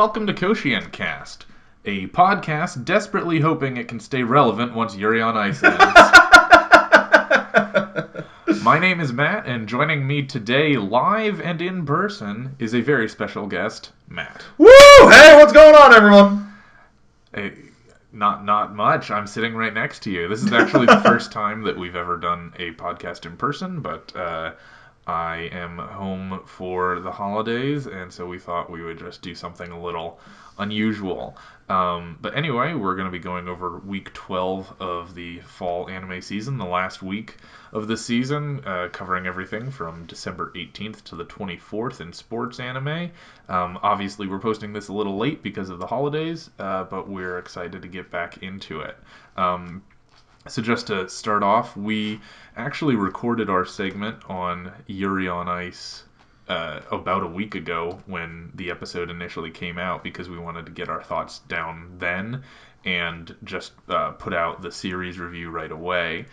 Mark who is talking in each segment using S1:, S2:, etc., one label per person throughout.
S1: welcome to KoshienCast, a podcast desperately hoping it can stay relevant once Yuri on Ice ends. My name is Matt, and joining me today, live and in person, is a very special guest, Matt.
S2: Woo! Hey, what's going on, everyone?
S1: Not much. I'm sitting right next to you. This is actually the first time that we've ever done a podcast in person, but I am home for the holidays, and so we thought we would just do something a little unusual. But anyway, we're going to be going over week 12 of the fall anime season, the last week of the season, covering everything from December 18th to the 24th in sports anime. Obviously, we're posting this a little late because of the holidays, but we're excited to get back into it. So just to start off, we actually recorded our segment on Yuri on Ice about a week ago when the episode initially came out because we wanted to get our thoughts down then and just put out the series review right away.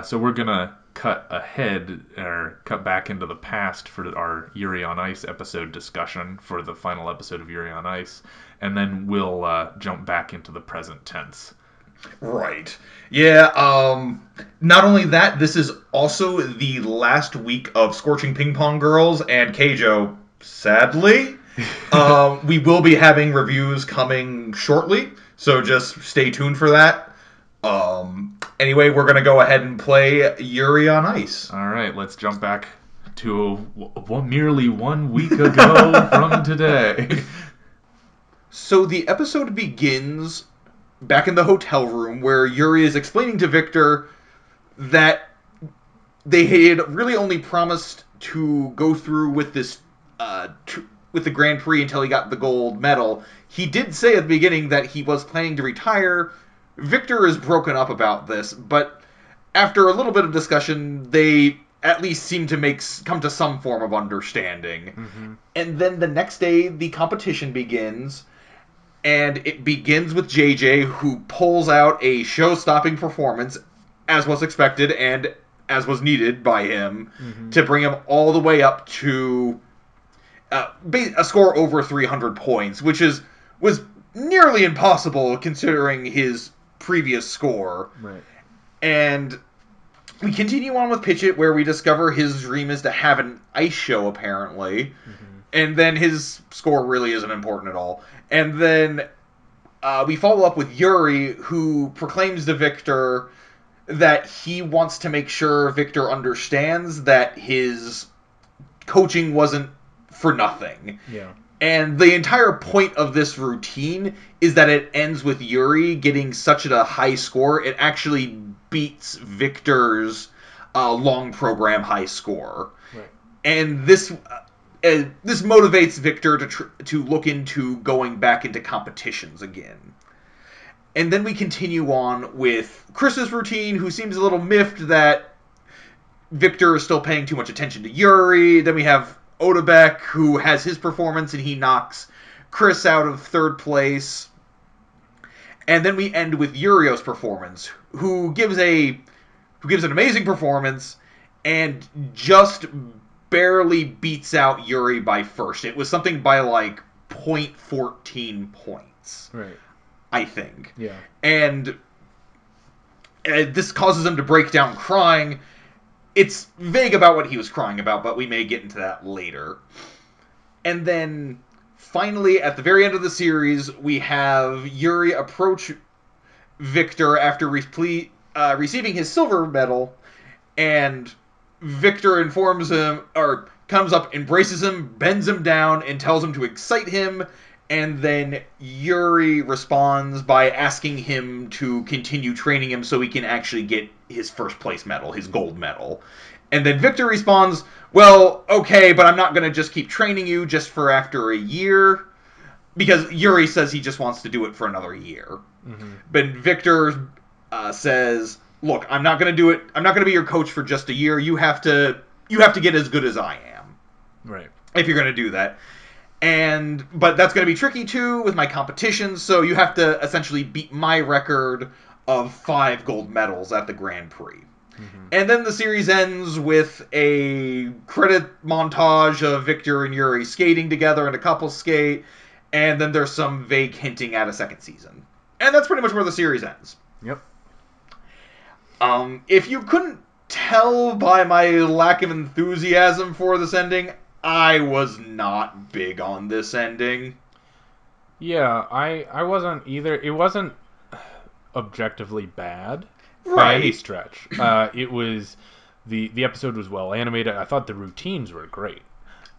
S1: So we're going to cut back into the past for our Yuri on Ice episode discussion for the final episode of Yuri on Ice, and then we'll jump back into the present tense.
S2: Right. Yeah, not only that, this is also the last week of Scorching Ping Pong Girls and Keijo, sadly. We will be having reviews coming shortly, so just stay tuned for that. Anyway, we're going to go ahead and play Yuri on Ice.
S1: All right, let's jump back to merely 1 week ago from today.
S2: So the episode begins back in the hotel room where Yuri is explaining to Victor that they had really only promised to go through with this with the Grand Prix until he got the gold medal. He did say at the beginning that he was planning to retire. Victor is broken up about this, but after a little bit of discussion, they at least seem to come to some form of understanding. Mm-hmm. And then the next day, the competition begins. And it begins with JJ, who pulls out a show-stopping performance, as was expected and as was needed by him, to bring him all the way up to a score over 300 points, which was nearly impossible considering his previous score.
S1: Right.
S2: And we continue on with Pitch It, where we discover his dream is to have an ice show, apparently. Mm-hmm. And then his score really isn't important at all. And then we follow up with Yuri, who proclaims to Victor that he wants to make sure Victor understands that his coaching wasn't for nothing.
S1: Yeah.
S2: And the entire point of this routine is that it ends with Yuri getting such a high score, it actually beats Victor's long program high score.
S1: Right.
S2: And this motivates Victor to look into going back into competitions again. And then we continue on with Chris's routine, who seems a little miffed that Victor is still paying too much attention to Yuri. Then we have Odebek, who has his performance, and he knocks Chris out of third place. And then we end with Yurio's performance, who gives an amazing performance and just barely beats out Yuri by first. It was something by like 0.14 points.
S1: Right.
S2: I think.
S1: Yeah.
S2: And this causes him to break down crying. It's vague about what he was crying about, but we may get into that later. And then finally, at the very end of the series, we have Yuri approach Victor after receiving his silver medal, and Victor informs him, or comes up, embraces him, bends him down, and tells him to excite him, and then Yuri responds by asking him to continue training him so he can actually get his first place medal, his gold medal. And then Victor responds, well, okay, but I'm not going to just keep training you just for after a year, because Yuri says he just wants to do it for another year. Mm-hmm. But Victor says, look, I'm not going to do it. I'm not going to be your coach for just a year. You have to get as good as I am.
S1: Right.
S2: If you're going to do that. But that's going to be tricky too with my competition, so you have to essentially beat my record of 5 gold medals at the Grand Prix. Mm-hmm. And then the series ends with a credit montage of Victor and Yuri skating together in a couple skate, and then there's some vague hinting at a second season. And that's pretty much where the series ends.
S1: Yep.
S2: If you couldn't tell by my lack of enthusiasm for this ending, I was not big on this ending.
S1: Yeah, I wasn't either. It wasn't objectively bad by any
S2: Right.
S1: stretch. It was the episode was well animated. I thought the routines were great.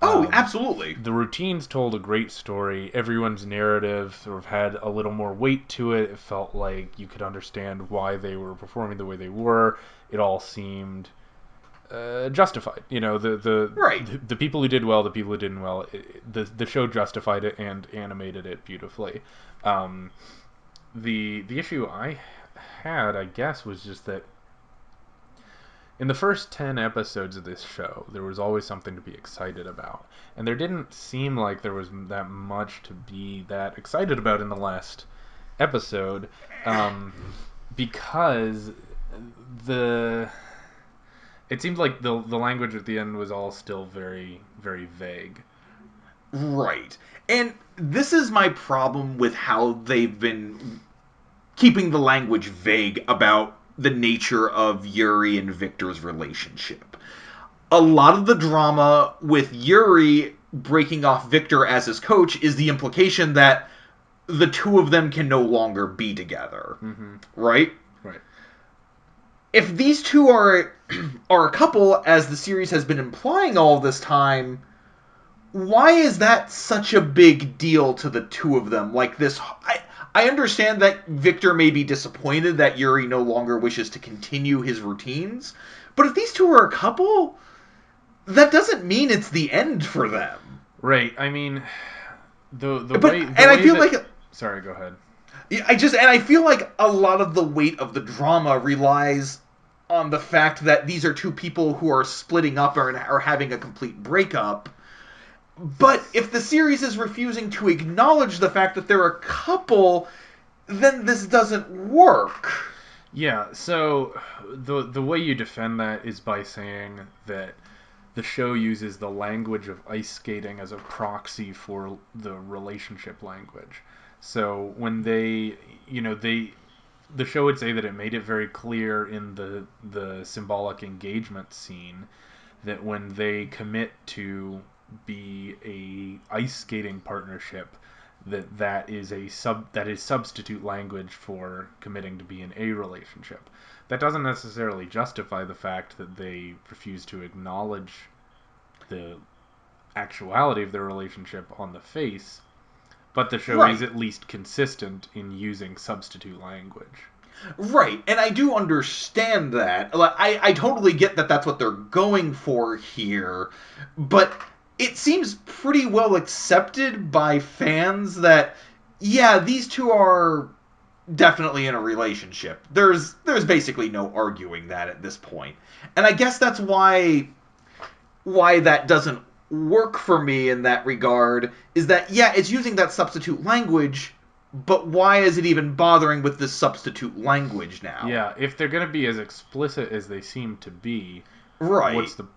S2: Oh,
S1: Um,
S2: absolutely.
S1: the routines told a great story. Everyone's narrative sort of had a little more weight to it. It felt like you could understand why they were performing the way they were. It all seemed justified. You know,
S2: Right.
S1: the people who did well, the people who didn't well. The show justified it and animated it beautifully. Um, the issue I had, I guess, was just that in the first 10 episodes of this show, there was always something to be excited about. And there didn't seem like there was that much to be that excited about in the last episode, um, because the it seemed like the language at the end was all still very, very vague.
S2: Right. And this is my problem with how they've been keeping the language vague about the nature of Yuri and Victor's relationship. A lot of the drama with Yuri breaking off Victor as his coach is the implication that the two of them can no longer be together.
S1: Mm-hmm.
S2: Right?
S1: Right.
S2: If these two are a couple, as the series has been implying all this time, why is that such a big deal to the two of them? Like this, I understand that Victor may be disappointed that Yuri no longer wishes to continue his routines, but if these two are a couple, that doesn't mean it's the end for them.
S1: Right. I mean, the
S2: But
S1: way
S2: and I feel
S1: that.
S2: like
S1: Sorry. Go ahead.
S2: I feel like a lot of the weight of the drama relies on the fact that these are two people who are splitting up or are having a complete breakup. But if the series is refusing to acknowledge the fact that they're a couple, then this doesn't work.
S1: Yeah, so the way you defend that is by saying that the show uses the language of ice skating as a proxy for the relationship language. So when they, you know, the show would say that it made it very clear in the symbolic engagement scene that when they commit to be a ice skating partnership, that is substitute language for committing to be in a relationship. That doesn't necessarily justify the fact that they refuse to acknowledge the actuality of their relationship on the face, but the show is
S2: Right.
S1: at least consistent in using substitute language.
S2: Right. And I do understand that. Like, I totally get that that's what they're going for here. But it seems pretty well accepted by fans that, yeah, these two are definitely in a relationship. There's basically no arguing that at this point. And I guess that's why that doesn't work for me in that regard is that yeah, it's using that substitute language, but why is it even bothering with this substitute language now?
S1: Yeah, if they're going to be as explicit as they seem to be,
S2: Right.
S1: what's the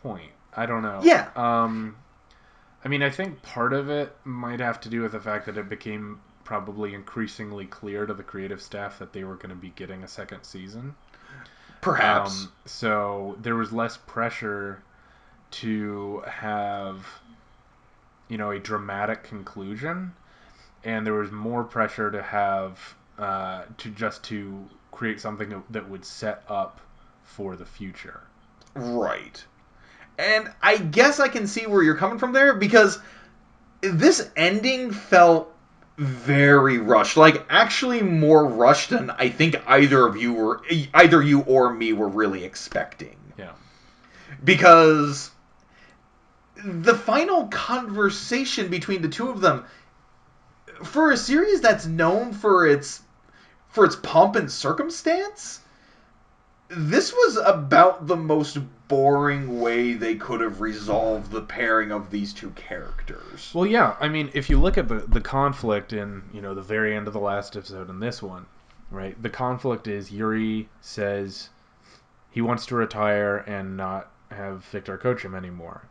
S1: point? I don't know.
S2: Yeah.
S1: I mean, I think part of it might have to do with the fact that it became probably increasingly clear to the creative staff that they were going to be getting a second season.
S2: Perhaps.
S1: So there was less pressure to have, a dramatic conclusion, and there was more pressure to have to create something that would set up for the future.
S2: Right. And I guess I can see where you're coming from there because this ending felt very rushed. Like actually more rushed than I think either you or me were really expecting.
S1: Yeah.
S2: Because the final conversation between the two of them for a series that's known for its pomp and circumstance, this was about the most boring way they could have resolved the pairing of these two characters.
S1: Well, yeah. I mean, if you look at the conflict in the very end of the last episode and this one, right? The conflict is Yuri says he wants to retire and not have Victor coach him anymore.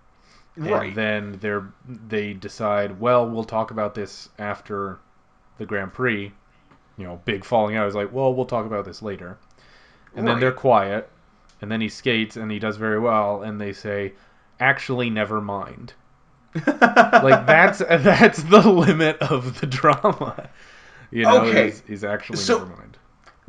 S1: And
S2: Right.
S1: then they decide, well, we'll talk about this after the Grand Prix. Big falling out. Is like, well, we'll talk about this later. And then they're
S2: Right.
S1: quiet. And then he skates and he does very well. And they say, actually, never mind. Like that's the limit of the drama.
S2: Okay.
S1: Is actually never
S2: So
S1: mind.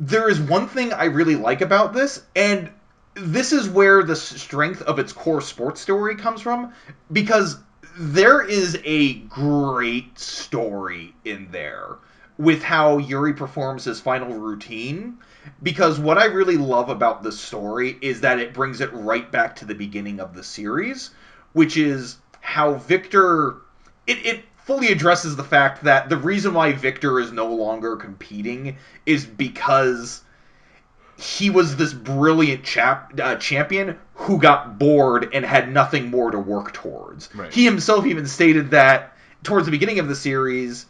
S2: there is one thing I really like about this, and this is where the strength of its core sports story comes from, because there is a great story in there with how Yuri performs his final routine. Because what I really love about this story is that it brings it right back to the beginning of the series, which is how Victor. It fully addresses the fact that the reason why Victor is no longer competing is because he was this brilliant champion who got bored and had nothing more to work towards.
S1: Right.
S2: He himself even stated that towards the beginning of the series,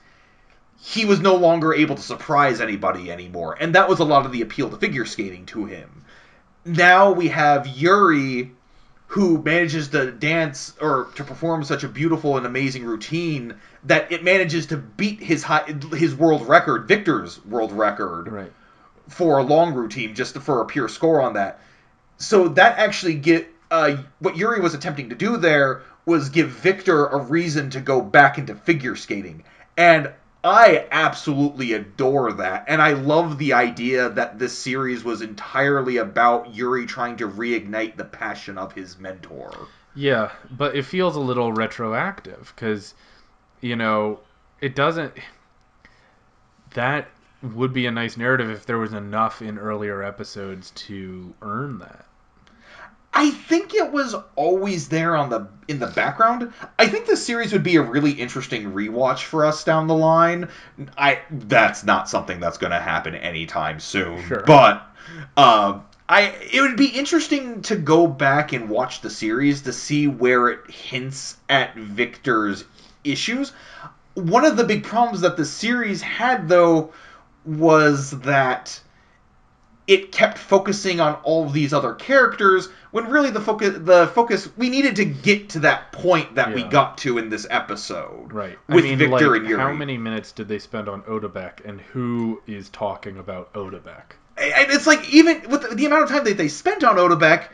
S2: he was no longer able to surprise anybody anymore, and that was a lot of the appeal to figure skating to him. Now we have Yuri, who manages to dance or to perform such a beautiful and amazing routine that it manages to beat his world record, Victor's world record,
S1: Right.
S2: for a long routine, just for a pure score on that. So that actually what Yuri was attempting to do there was give Victor a reason to go back into figure skating, and I absolutely adore that. And I love the idea that this series was entirely about Yuri trying to reignite the passion of his mentor.
S1: Yeah, but it feels a little retroactive because you know it doesn't. That would be a nice narrative if there was enough in earlier episodes to earn that.
S2: I think it was always there in the background. I think this series would be a really interesting rewatch for us down the line. I That's not something that's going to happen anytime soon,
S1: Sure.
S2: but I it would be interesting to go back and watch the series to see where it hints at Victor's issues. One of the big problems that the series had, though, was that it kept focusing on all of these other characters when really the focus we needed to get to that point that we
S1: Yeah.
S2: got to in this episode
S1: Right. I
S2: with
S1: mean,
S2: Victor
S1: like,
S2: and
S1: how
S2: Yuri.
S1: many minutes did they spend on Odebek, and who is talking about Odebek?
S2: And it's like, even with the amount of time that they spent on Odebek,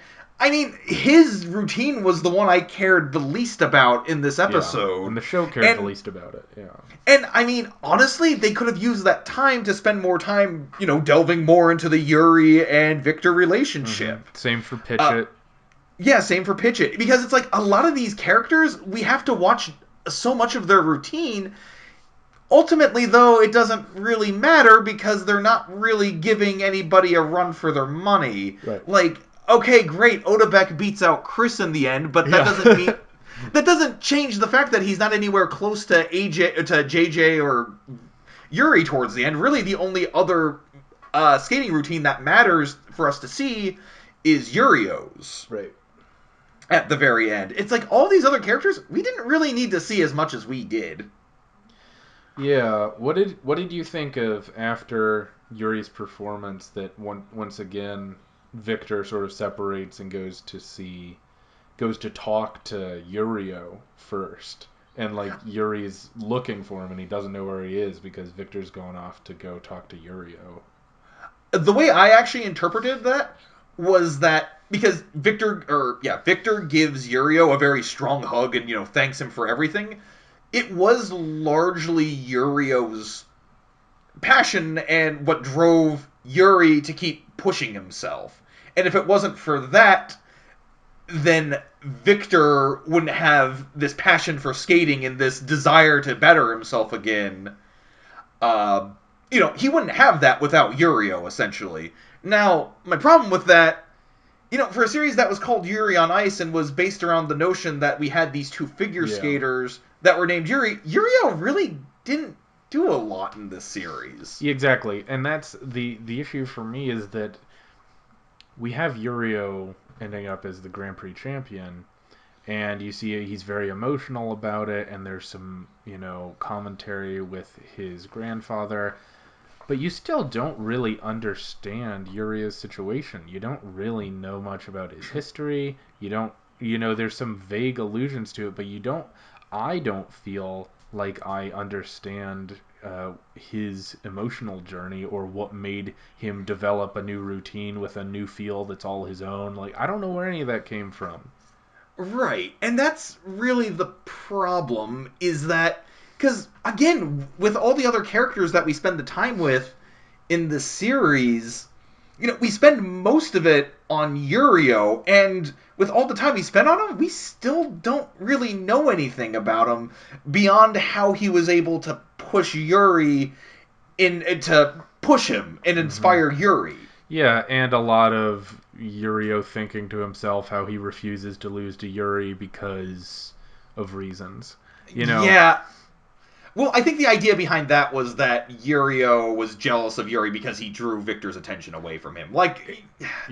S2: I mean, his routine was the one I cared the least about in this
S1: Yeah.
S2: episode.
S1: And the show cared the
S2: And
S1: least about it. Yeah.
S2: And I mean, honestly, they could have used that time to spend more time, delving more into the Yuri and Victor relationship.
S1: Same for
S2: Uh,
S1: Pitchett.
S2: yeah, same for Pitch It. Because it's like a lot of these characters, we have to watch so much of their routine. Ultimately, though, it doesn't really matter because they're not really giving anybody a run for their money.
S1: Right.
S2: Like, okay, great, Odebek beats out Chris in the end, but that doesn't mean
S1: Yeah.
S2: that doesn't change the fact that he's not anywhere close to JJ or Yuri towards the end. Really, the only other skating routine that matters for us to see is Yurio's
S1: Right.
S2: at the very end. It's like all these other characters we didn't really need to see as much as we did.
S1: Yeah. What did you think of after Yuri's performance that once again Victor sort of separates and goes to talk to Yurio first. And like Yuri's looking for him and he doesn't know where he is because Victor's going off to go talk to Yurio.
S2: The way I actually interpreted that was that because Victor gives Yurio a very strong hug and thanks him for everything. It was largely Yurio's passion and what drove Yuri to keep pushing himself. And if it wasn't for that, then Victor wouldn't have this passion for skating and this desire to better himself again. Uh, he wouldn't have that without Yurio, essentially. Now, my problem with that, for a series that was called Yuri on Ice and was based around the notion that we had these two figure
S1: Yeah.
S2: skaters that were named Yuri, Yurio really didn't do a lot in this series.
S1: Yeah, exactly. And that's the issue for me is that we have Yurio ending up as the Grand Prix champion and you see he's very emotional about it and there's some, commentary with his grandfather. But you still don't really understand Yuri's situation. You don't really know much about his history. You don't there's some vague allusions to it, but I don't feel like I understand his emotional journey or what made him develop a new routine with a new feel that's all his own. Like, I don't know where any of that came from.
S2: Right. And that's really the problem, is that, because, again, with all the other characters that we spend the time with in the series, we spend most of it on Yurio, and with all the time we spent on him, we still don't really know anything about him beyond how he was able to push Yuri to push him and inspire Yuri.
S1: Yeah, and a lot of Yurio thinking to himself how he refuses to lose to Yuri because of reasons.
S2: Yeah. Well, I think the idea behind that was that Yurio was jealous of Yuri because he drew Victor's attention away from him. Like,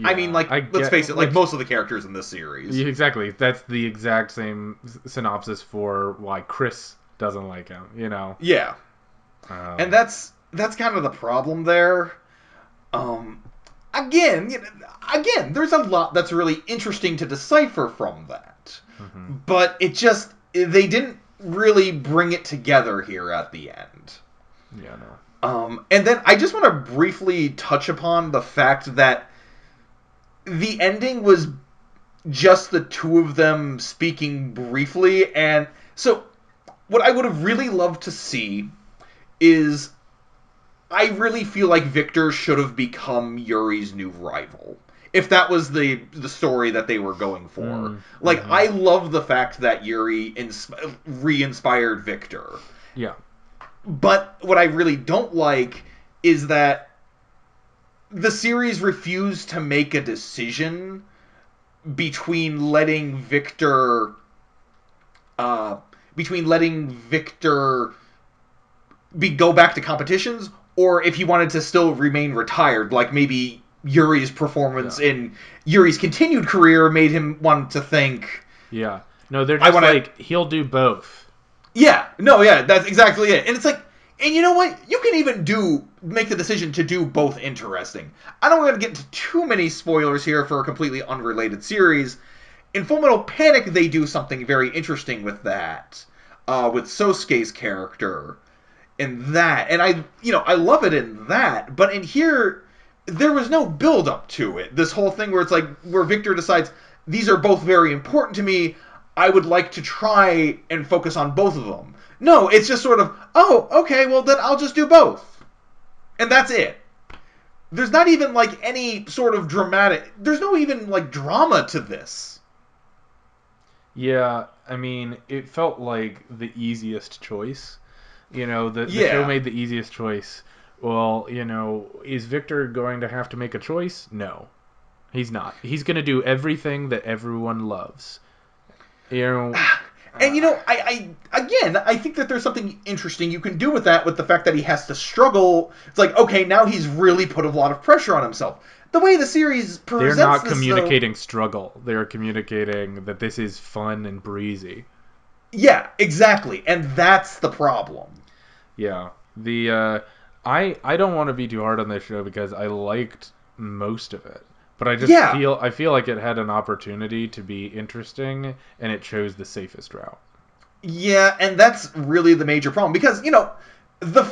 S2: I mean, let's face it, like most of the characters in this series.
S1: Exactly. That's the exact same synopsis for why Chris doesn't like him,
S2: Yeah. And that's kind of the problem there. Again, there's a lot that's really interesting to decipher from that.
S1: Mm-hmm.
S2: But they didn't really bring it together here at the end.
S1: Yeah, no.
S2: And then I just want to briefly touch upon the fact that the ending was just the two of them speaking briefly, and so what I would have really loved to see is, I really feel like Victor should have become Yuri's new rival, if that was the story that they were going for.
S1: Mm-hmm.
S2: I love the fact that Yuri re-inspired Victor.
S1: Yeah.
S2: But what I really don't like is that the series refused to make a decision between letting Victor go back to competitions, or if he wanted to still remain retired, like maybe Yuri's performance in Yuri's continued career made him want to think.
S1: Yeah. No, they're just he'll do both.
S2: Yeah. No, yeah, that's exactly it. And it's like, and you know what? You can even make the decision to do both interesting. I don't want to get into too many spoilers here for a completely unrelated series. In Fullmetal Panic, they do something very interesting with that, with Sosuke's character. In that, and I love it in that, but in here, there was no build up to it. This whole thing where it's like, where Victor decides, these are both very important to me, I would like to try and focus on both of them. No, it's just sort of, oh, okay, well then I'll just do both. And that's it. There's not even like any sort of there's no even like drama to this.
S1: Yeah, I mean, it felt like the easiest choice. The show made the easiest choice. Well, is Victor going to have to make a choice? No, he's not. He's going to do everything that everyone loves.
S2: And I think that there's something interesting you can do with that, with the fact that he has to struggle. It's like, okay, now he's really put a lot of pressure on himself. The way the series presents
S1: they're not communicating struggle. They're communicating that this is fun and breezy.
S2: Yeah, exactly, and that's the problem.
S1: Yeah, I don't want to be too hard on this show because I liked most of it, but I just feel like it had an opportunity to be interesting, and it chose the safest route.
S2: Yeah, and that's really the major problem, because the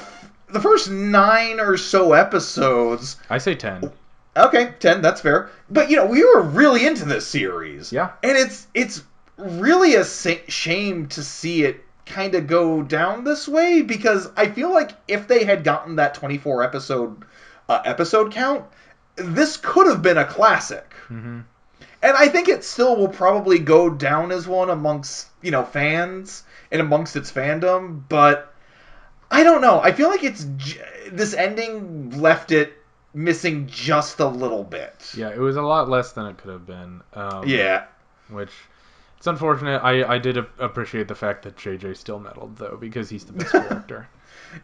S2: first 9 or so episodes.
S1: I say 10.
S2: Okay, 10. That's fair. But we were really into this series.
S1: Yeah,
S2: and it's really a shame to see it kind of go down this way, because I feel like if they had gotten that 24 episode count, this could have been a classic.
S1: Mm-hmm.
S2: And I think it still will probably go down as one amongst fans and amongst its fandom, but I don't know. I feel like this ending left it missing just a little bit.
S1: Yeah, it was a lot less than it could have been.
S2: Yeah.
S1: Which, it's unfortunate. I did appreciate the fact that JJ still medaled, though, because he's the best character.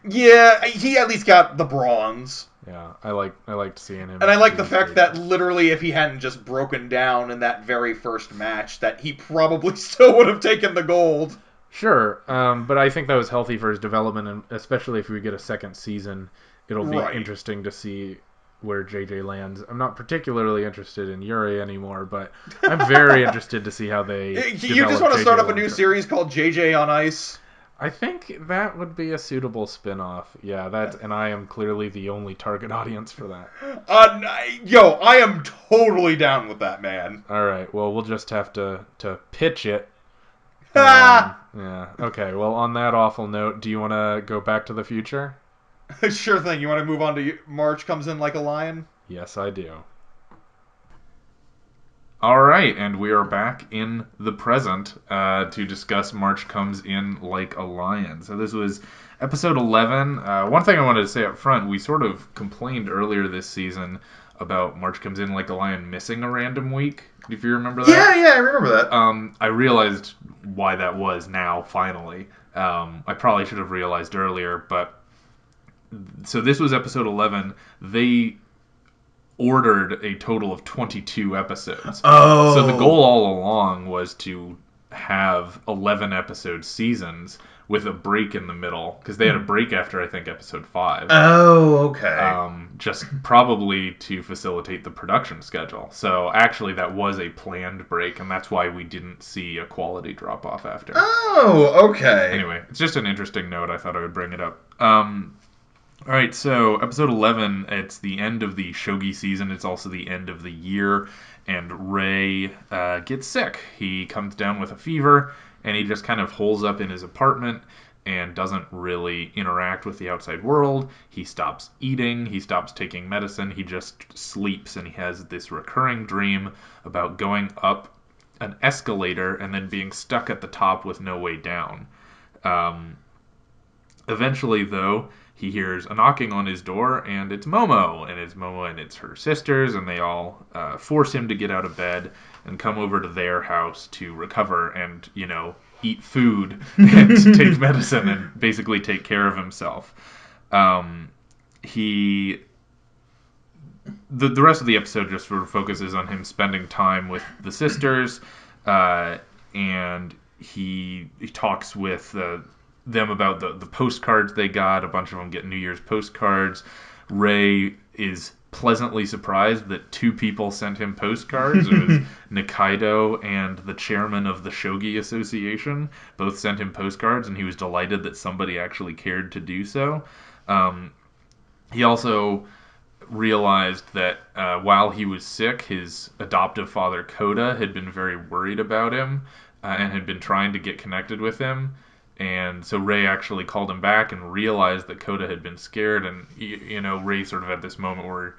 S2: Yeah, he at least got the bronze.
S1: Yeah, I liked seeing him.
S2: And I like the fact that literally, if he hadn't just broken down in that very first match, that he probably still would have taken the gold.
S1: Sure, but I think that was healthy for his development, and especially if we get a second season, it'll be interesting to see where JJ lands. I'm not particularly interested in Yuri anymore, but I'm very interested to see how they
S2: You just
S1: develop
S2: want to start
S1: JJ
S2: up a new
S1: long-term.
S2: series called JJ on Ice?
S1: I think that would be a suitable spin-off. Yeah, and I am clearly the only target audience for that.
S2: I am totally down with that, man.
S1: All right, well, we'll just have to pitch it.
S2: Ah!
S1: Yeah, okay, well, on that awful note, do you want to go back to the future?
S2: Sure thing. You want to move on to March Comes In Like a Lion?
S1: Yes, I do. All right, and we are back in the present to discuss March Comes In Like a Lion. So this was episode 11. One thing I wanted to say up front, we sort of complained earlier this season about March Comes In Like a Lion missing a random week. If you remember that?
S2: Yeah, I remember that.
S1: I realized why that was now, finally. I probably should have realized earlier, but so this was episode 11. They ordered a total of 22 episodes.
S2: Oh.
S1: So the goal all along was to have 11 episode seasons with a break in the middle, because they had a break after, I think, episode 5.
S2: Oh, okay.
S1: Just probably to facilitate the production schedule. So actually that was a planned break, and that's why we didn't see a quality drop off after.
S2: Oh, okay.
S1: Anyway, it's just an interesting note. I thought I would bring it up. All right, so episode 11, it's the end of the shogi season. It's also the end of the year, and Ray gets sick. He comes down with a fever, and he just kind of holes up in his apartment and doesn't really interact with the outside world. He stops eating. He stops taking medicine. He just sleeps, and he has this recurring dream about going up an escalator and then being stuck at the top with no way down. Eventually, though, he hears a knocking on his door, and it's Momo, and it's her sisters, and they all force him to get out of bed and come over to their house to recover and, eat food and take medicine and basically take care of himself. The rest of the episode just sort of focuses on him spending time with the sisters, and he talks with them about the postcards they got. A bunch of them get New Year's postcards. Ray is pleasantly surprised that 2 people sent him postcards. It was Nikaido and the chairman of the Shogi Association. Both sent him postcards, and he was delighted that somebody actually cared to do so. He also realized that while he was sick, his adoptive father, Koda, had been very worried about him and had been trying to get connected with him. And so Ray actually called him back and realized that Koda had been scared. And, Ray sort of had this moment where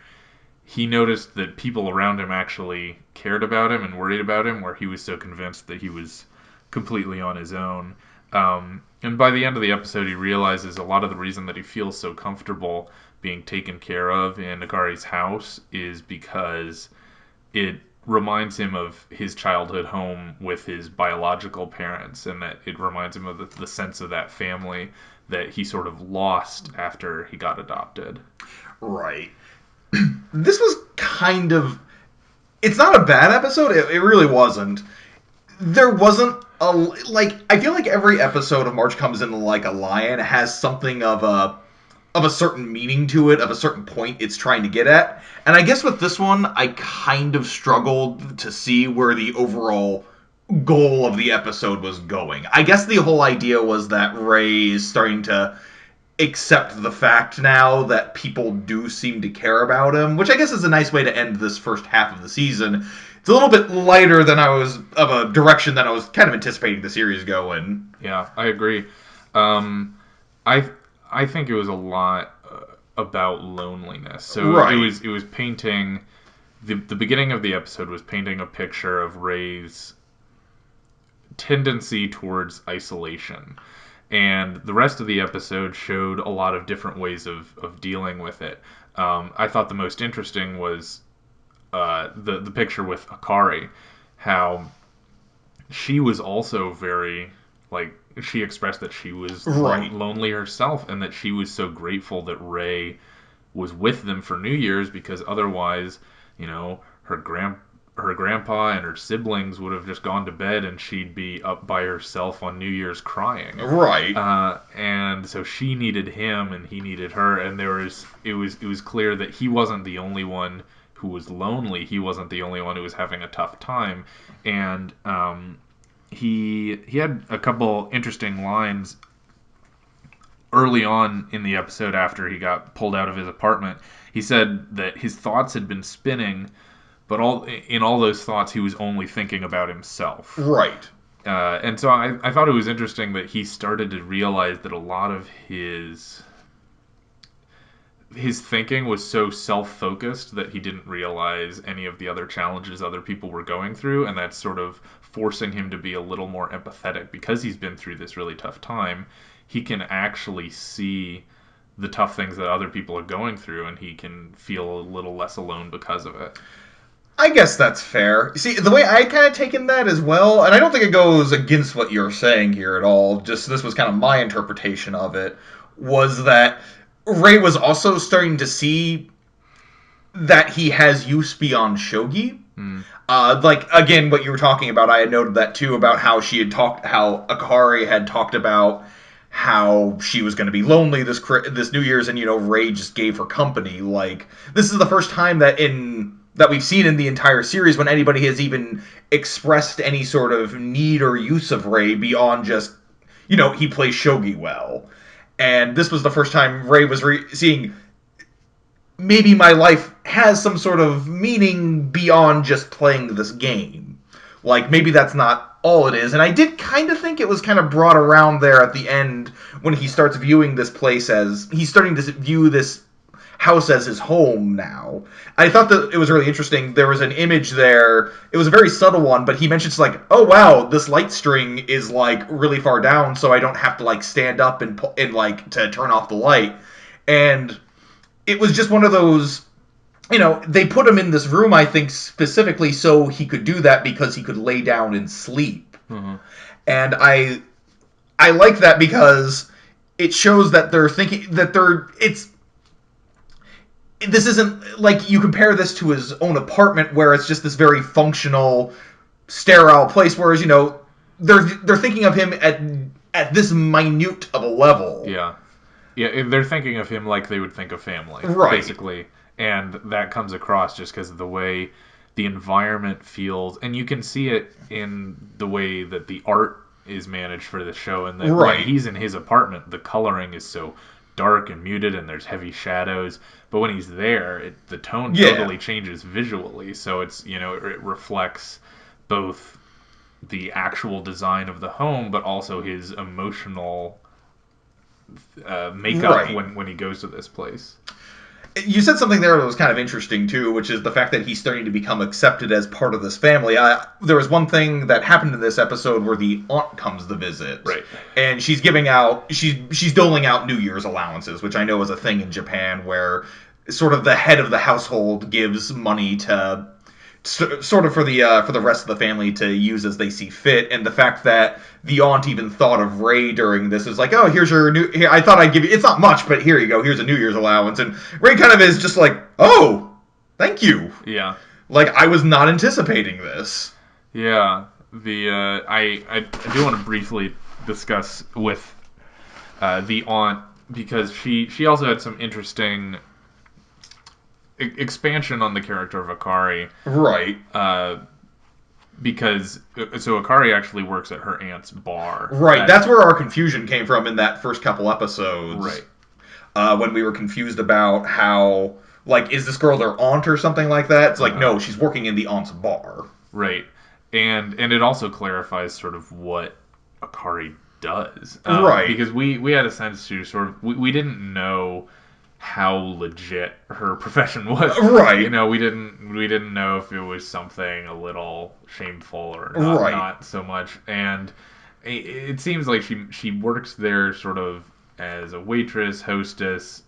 S1: he noticed that people around him actually cared about him and worried about him, where he was so convinced that he was completely on his own. And by the end of the episode, he realizes a lot of the reason that he feels so comfortable being taken care of in Nagari's house is because it reminds him of his childhood home with his biological parents, and that it reminds him of the sense of that family that he sort of lost after he got adopted.
S2: Right. This was kind of... It's not a bad episode. It really wasn't. There wasn't a... I feel like every episode of March Comes In Like a Lion has something of a certain meaning to it, of a certain point it's trying to get at. And I guess with this one, I kind of struggled to see where the overall goal of the episode was going. I guess the whole idea was that Ray is starting to accept the fact now that people do seem to care about him, which I guess is a nice way to end this first half of the season. It's a little bit lighter than of a direction that I was kind of anticipating the series going.
S1: Yeah, I agree. I think it was a lot about loneliness. So
S2: Right.
S1: it was painting the beginning of the episode was painting a picture of Ray's tendency towards isolation. And the rest of the episode showed a lot of different ways of dealing with it. I thought the most interesting was the picture with Akari, how she was also very, she expressed that she was
S2: Right.
S1: lonely herself, and that she was so grateful that Ray was with them for New Year's, because otherwise, her her grandpa and her siblings would have just gone to bed and she'd be up by herself on New Year's crying.
S2: Right.
S1: And so she needed him and he needed her, and it was clear that he wasn't the only one who was lonely. He wasn't the only one who was having a tough time. And he had a couple interesting lines early on in the episode after he got pulled out of his apartment. He said that his thoughts had been spinning, but in all those thoughts, he was only thinking about himself.
S2: Right.
S1: And so I thought it was interesting that he started to realize that a lot of his thinking was so self-focused that he didn't realize any of the other challenges other people were going through, and that's sort of forcing him to be a little more empathetic because he's been through this really tough time. He can actually see the tough things that other people are going through, and he can feel a little less alone because of it.
S2: I guess that's fair. See, the way I kind of taken that as well, and I don't think it goes against what you're saying here at all, just this was kind of my interpretation of it, was that Ray was also starting to see that he has use beyond shogi. Like, again, what you were talking about, I had noted that too, about how how Akari had talked about how she was going to be lonely this New Year's, and, Ray just gave her company. Like, this is the first time that we've seen in the entire series when anybody has even expressed any sort of need or use of Ray beyond just, he plays shogi well. And this was the first time Ray was seeing, maybe my life has some sort of meaning beyond just playing this game. Like, maybe that's not all it is. And I did kind of think it was kind of brought around there at the end when he starts viewing this place as, he's starting to view this house as his home now. I thought that it was really interesting. There was an image there. It was a very subtle one, but he mentions like, oh wow, this light string is like really far down, so I don't have to like stand up and like to turn off the light. And it was just one of those, they put him in this room, I think, specifically so he could do that because he could lay down and sleep.
S1: Mm-hmm.
S2: And I like that because it shows that they're thinking that this isn't like you compare this to his own apartment where it's just this very functional, sterile place, whereas they're thinking of him at this minute of a level.
S1: Yeah, they're thinking of him like they would think of family,
S2: right?
S1: Basically, and that comes across just because of the way the environment feels, and you can see it in the way that the art is managed for the show. And that when he's in his apartment, the coloring is so dark and muted, and there's heavy shadows. But when he's there, the tone totally changes visually. So it's it reflects both the actual design of the home, but also his emotional makeup when he goes to this place.
S2: You said something there that was kind of interesting too, which is the fact that he's starting to become accepted as part of this family. There was one thing that happened in this episode where the aunt comes to visit,
S1: right?
S2: And she's she's doling out New Year's allowances, which I know is a thing in Japan where sort of the head of the household gives money to sort of for the rest of the family to use as they see fit. And the fact that the aunt even thought of Ray during this is like, oh, here's your I thought I'd give you, it's not much, but here you go, here's a New Year's allowance. And Ray kind of is just like, oh, thank you.
S1: Yeah.
S2: Like, I was not anticipating this.
S1: Yeah. I do want to briefly discuss with the aunt, because she also had some interesting expansion on the character of Akari.
S2: Right.
S1: Because so Akari actually works at her aunt's bar.
S2: Right. That's where our confusion came from in that first couple episodes.
S1: Right.
S2: When we were confused about how, like, is this girl their aunt or something like that? It's like, no, she's working in the aunt's bar.
S1: Right. And it also clarifies sort of what Akari does.
S2: Right.
S1: Because we had a sense to sort of, we didn't know how legit her profession was.
S2: Right.
S1: We didn't know if it was something a little shameful or not so much. And it seems like she works there sort of as a waitress, hostess,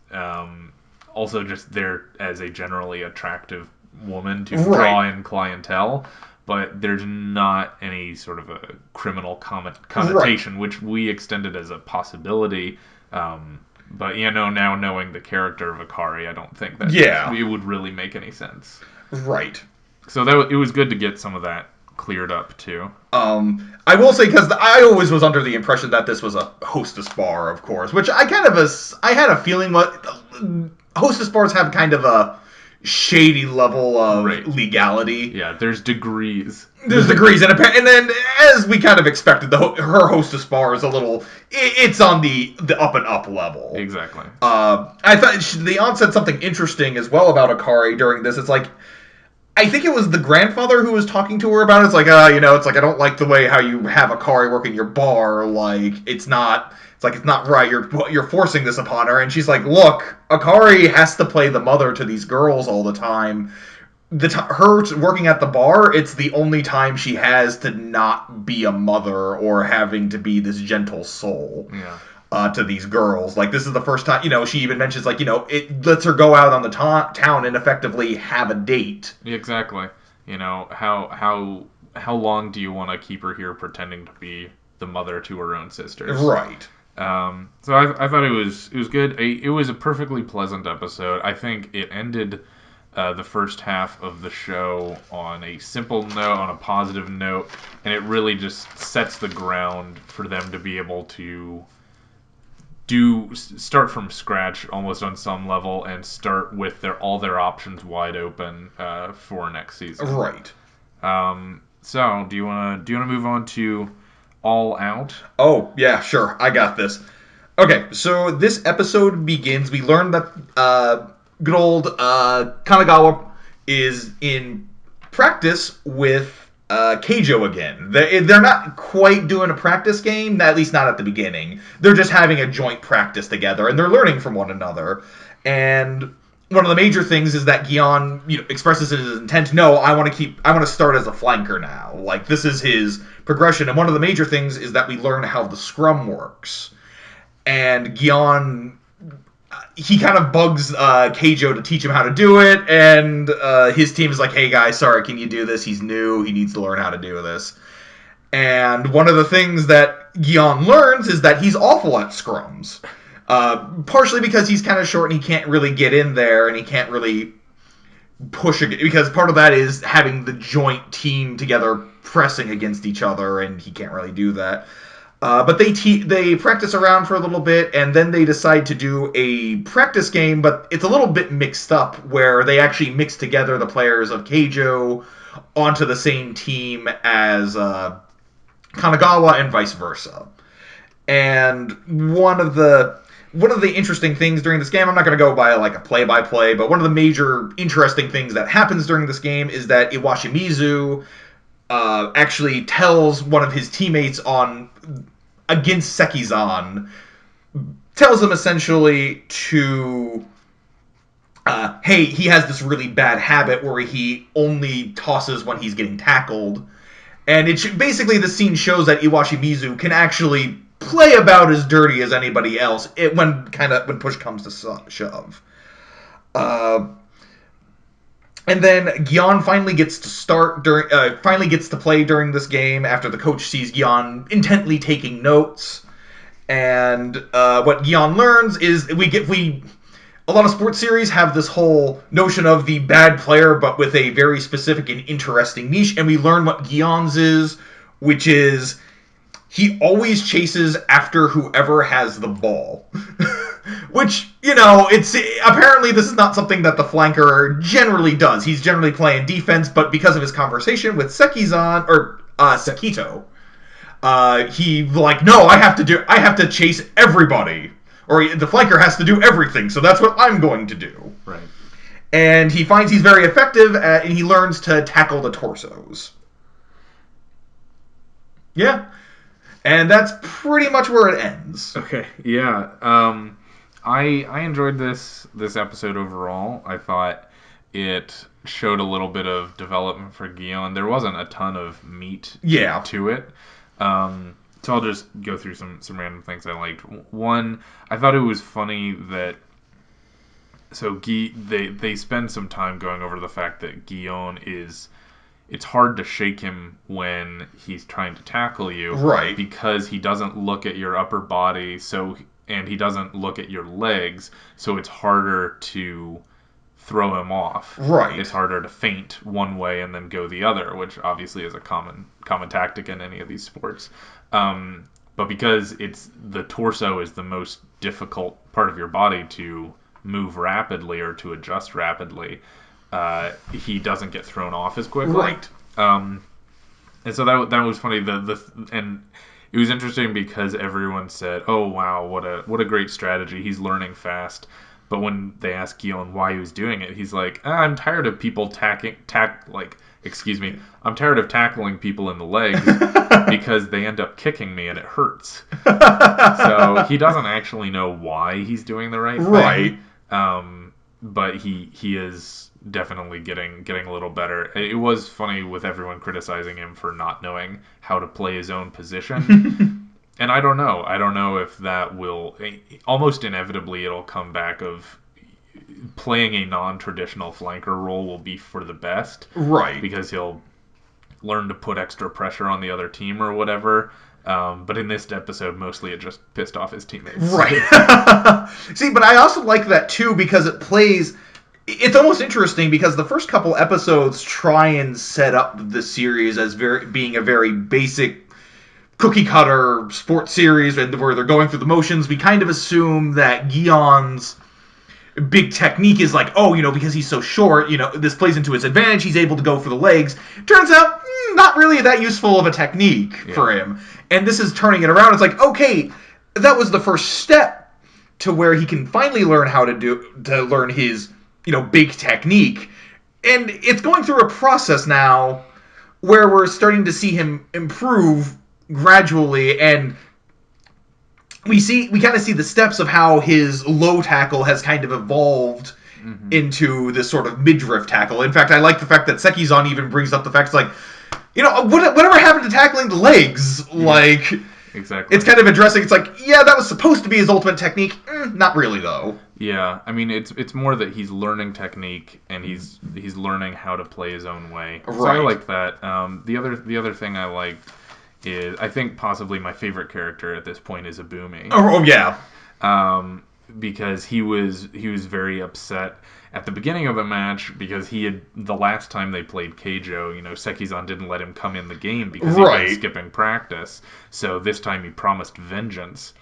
S1: also just there as a generally attractive woman to draw in clientele. But there's not any sort of a criminal connotation, which we extended as a possibility. But, now knowing the character of Akari, I don't think that it would really make any sense.
S2: Right.
S1: So it was good to get some of that cleared up too.
S2: I will say, because I always was under the impression that this was a hostess bar, of course, which I had a feeling what hostess bars have kind of a shady level of legality.
S1: Yeah, there's degrees.
S2: There's degrees, and then as we kind of expected, her hostess bar is a little. It's on the up and up level.
S1: Exactly.
S2: I thought the aunt said something interesting as well about Akari during this. It's like, I think it was the grandfather who was talking to her about it. It's like, it's like, I don't like the way how you have Akari working your bar. Like, it's not right. You're forcing this upon her. And she's like, look, Akari has to play the mother to these girls all the time. Her working at the bar, it's the only time she has to not be a mother or having to be this gentle soul.
S1: Yeah.
S2: To these girls. Like, this is the first time, she even mentions, like, it lets her go out on the town and effectively have a date.
S1: Exactly. How long do you want to keep her here pretending to be the mother to her own sisters?
S2: Right.
S1: So I thought it was good. It was a perfectly pleasant episode. I think it ended the first half of the show on a simple note, on a positive note, and it really just sets the ground for them to be able to start from scratch almost on some level and start with all their options wide open for next season.
S2: Right.
S1: So do you want to move on to All Out?
S2: Oh, yeah, sure. I got this. Okay, so this episode begins. We learn that good old Kanagawa is in practice with Keijo again. They're not quite doing a practice game, at least not at the beginning. They're just having a joint practice together, and they're learning from one another. And one of the major things is that Gion expresses his intent. No, I want to start as a flanker now. Like, this is his progression. And one of the major things is that we learn how the scrum works. And Gion, he kind of bugs Keijo to teach him how to do it, and his team is like, hey guys, sorry, can you do this? He's new, he needs to learn how to do this. And one of the things that Gion learns is that he's awful at scrums. Partially because he's kind of short and he can't really get in there, and he can't really push it, because part of that is having the joint team together pressing against each other, and he can't really do that. But they practice around for a little bit, and then they decide to do a practice game, but it's a little bit mixed up, where they actually mix together the players of Keijo onto the same team as Kanagawa and vice versa. And one of the interesting things during this game, I'm not going to go by like a play-by-play, but one of the major interesting things that happens during this game is that Iwashimizu actually tells one of his teammates against Sekizan, tells him essentially to, hey, he has this really bad habit where he only tosses when he's getting tackled. And basically the scene shows that Iwashimizu can actually play about as dirty as anybody else when push comes to shove. And then Gion finally gets to play during this game after the coach sees Gion intently taking notes. And what Gion learns is a lot of sports series have this whole notion of the bad player, but with a very specific and interesting niche. And we learn what Gion's is, which is he always chases after whoever has the ball. Which, it's apparently this is not something that the flanker generally does. He's generally playing defense, but because of his conversation with Sekizan, or Sekito, he no, I have to chase everybody. Or the flanker has to do everything, so that's what I'm going to do.
S1: Right.
S2: And he finds he's very effective and he learns to tackle the torsos. Yeah. And that's pretty much where it ends.
S1: Okay, yeah. I enjoyed this episode overall. I thought it showed a little bit of development for Gion. There wasn't a ton of meat to it. So I'll just go through some random things I liked. One, I thought it was funny that they spend some time going over the fact that Gion it's hard to shake him when he's trying to tackle you,
S2: right?
S1: Because he doesn't look at your upper body, and he doesn't look at your legs, so it's harder to throw him off.
S2: Right.
S1: It's harder to feint one way and then go the other, which obviously is a common tactic in any of these sports. But because the torso is the most difficult part of your body to move rapidly or to adjust rapidly, he doesn't get thrown off as quickly.
S2: Right.
S1: And so that was funny. And it was interesting because everyone said, "Oh wow, what a great strategy! He's learning fast." But when they asked Guillaume why he was doing it, he's like, "I'm tired of people I'm tired of tackling people in the legs because they end up kicking me and it hurts." So he doesn't actually know why he's doing the right thing.
S2: Right.
S1: But he is definitely getting a little better. It was funny with everyone criticizing him for not knowing how to play his own position. And I don't know. I don't know if that will... Almost inevitably, it'll come back of playing a non-traditional flanker role will be for the best.
S2: Right.
S1: Because he'll learn to put extra pressure on the other team or whatever. But in this episode, mostly it just pissed off his teammates.
S2: Right. See, but I also like that, too, because it plays... It's almost interesting because the first couple episodes try and set up the series as being a very basic cookie-cutter sports series where they're going through the motions. We kind of assume that Guillaume's big technique is like, because he's so short, this plays into his advantage. He's able to go for the legs. Turns out, not really that useful of a technique for him. And this is turning it around. It's like, okay, that was the first step to where he can finally learn how to learn his, big technique. And it's going through a process now where we're starting to see him improve gradually, and we kind of see the steps of how his low tackle has kind of evolved into this sort of midriff tackle. In fact, I like the fact that Sekizan even brings up the fact, it's like, whatever happened to tackling the legs? Yeah, like,
S1: exactly.
S2: It's kind of addressing, it's like, yeah, that was supposed to be his ultimate technique. Not really, though.
S1: Yeah, I mean, it's more that he's learning technique and he's learning how to play his own way. Right. So I like that. The other thing I liked is, I think possibly my favorite character at this point is Ibumi.
S2: Oh yeah.
S1: Because he was very upset at the beginning of the match because the last time they played Keijo, Sekizan didn't let him come in the game because he'd been skipping practice. So this time he promised vengeance.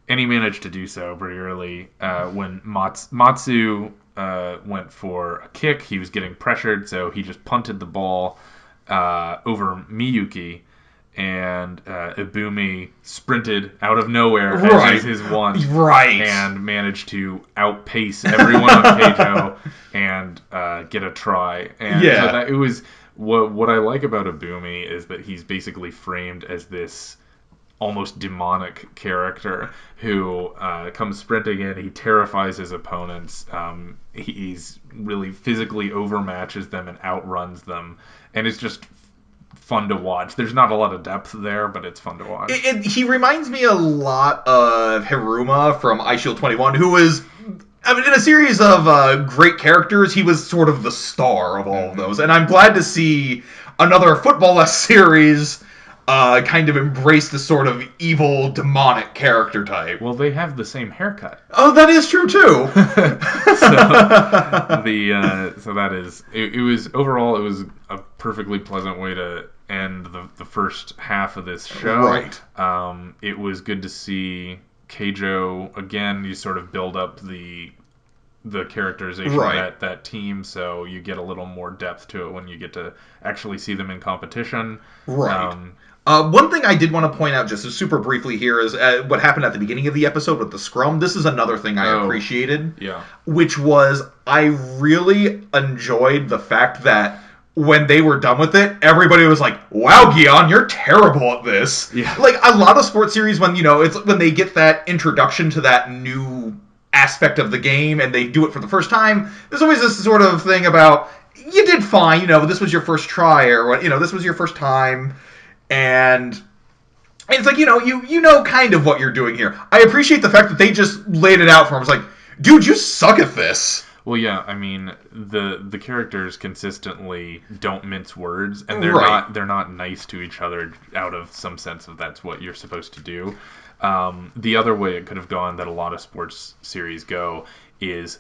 S1: And he managed to do so pretty early. When Matsu went for a kick, he was getting pressured, so he just punted the ball over Miyuki, and Ibumi sprinted out of nowhere as his one, and managed to outpace everyone on Keijo and get a try. And so it was what I like about Ibumi is that he's basically framed as this almost demonic character who comes sprinting in. He terrifies his opponents. He's really physically overmatches them and outruns them, and it's just fun to watch. There's not a lot of depth there, but it's fun to watch.
S2: He reminds me a lot of Hiruma from iShield 21, who was, in a series of great characters, he was sort of the star of all of those. And I'm glad to see another Football-esque series kind of embrace the sort of evil, demonic character type.
S1: Well, they have the same haircut.
S2: Oh, that is true, too!
S1: So that is... It was a perfectly pleasant way to end the first half of this show.
S2: Right.
S1: It was good to see Keijo, again, you sort of build up the characterization of that team, so you get a little more depth to it when you get to actually see them in competition.
S2: Right. One thing I did want to point out just super briefly here is what happened at the beginning of the episode with the scrum. This is another thing I appreciated.
S1: Yeah.
S2: Which was, I really enjoyed the fact that when they were done with it, everybody was like, wow, Guion, you're terrible at this.
S1: Yeah.
S2: Like, a lot of sports series, when, it's when they get that introduction to that new aspect of the game and they do it for the first time, there's always this sort of thing about, you did fine, this was your first try, or what, this was your first time, and it's like, you know kind of what you're doing here. I appreciate the fact that they just laid it out for him. It's like, dude, you suck at this.
S1: Well, yeah, I mean, the characters consistently don't mince words, and they're not nice to each other out of some sense of that's what you're supposed to do. The other way it could have gone that a lot of sports series go is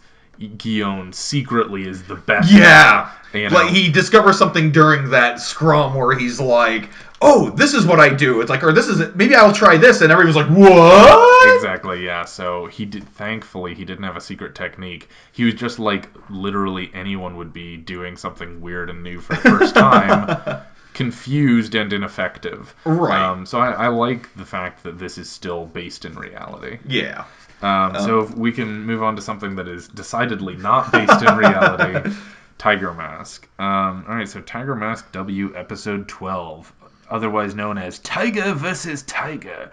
S1: Guillaume secretly is the best.
S2: Yeah.
S1: You
S2: Like, he discovers something during that scrum where he's like, oh, this is what I do. It's like, or this is, maybe I'll try this. And everyone's like, what?
S1: Exactly, yeah. So thankfully, he didn't have a secret technique. He was just like literally anyone would be doing something weird and new for the first time, confused and ineffective.
S2: Right.
S1: So I like the fact that this is still based in reality.
S2: Yeah.
S1: So if we can move on to something that is decidedly not based in reality. Tiger Mask. Alright, so Tiger Mask W episode 12, otherwise known as Tiger vs. Tiger.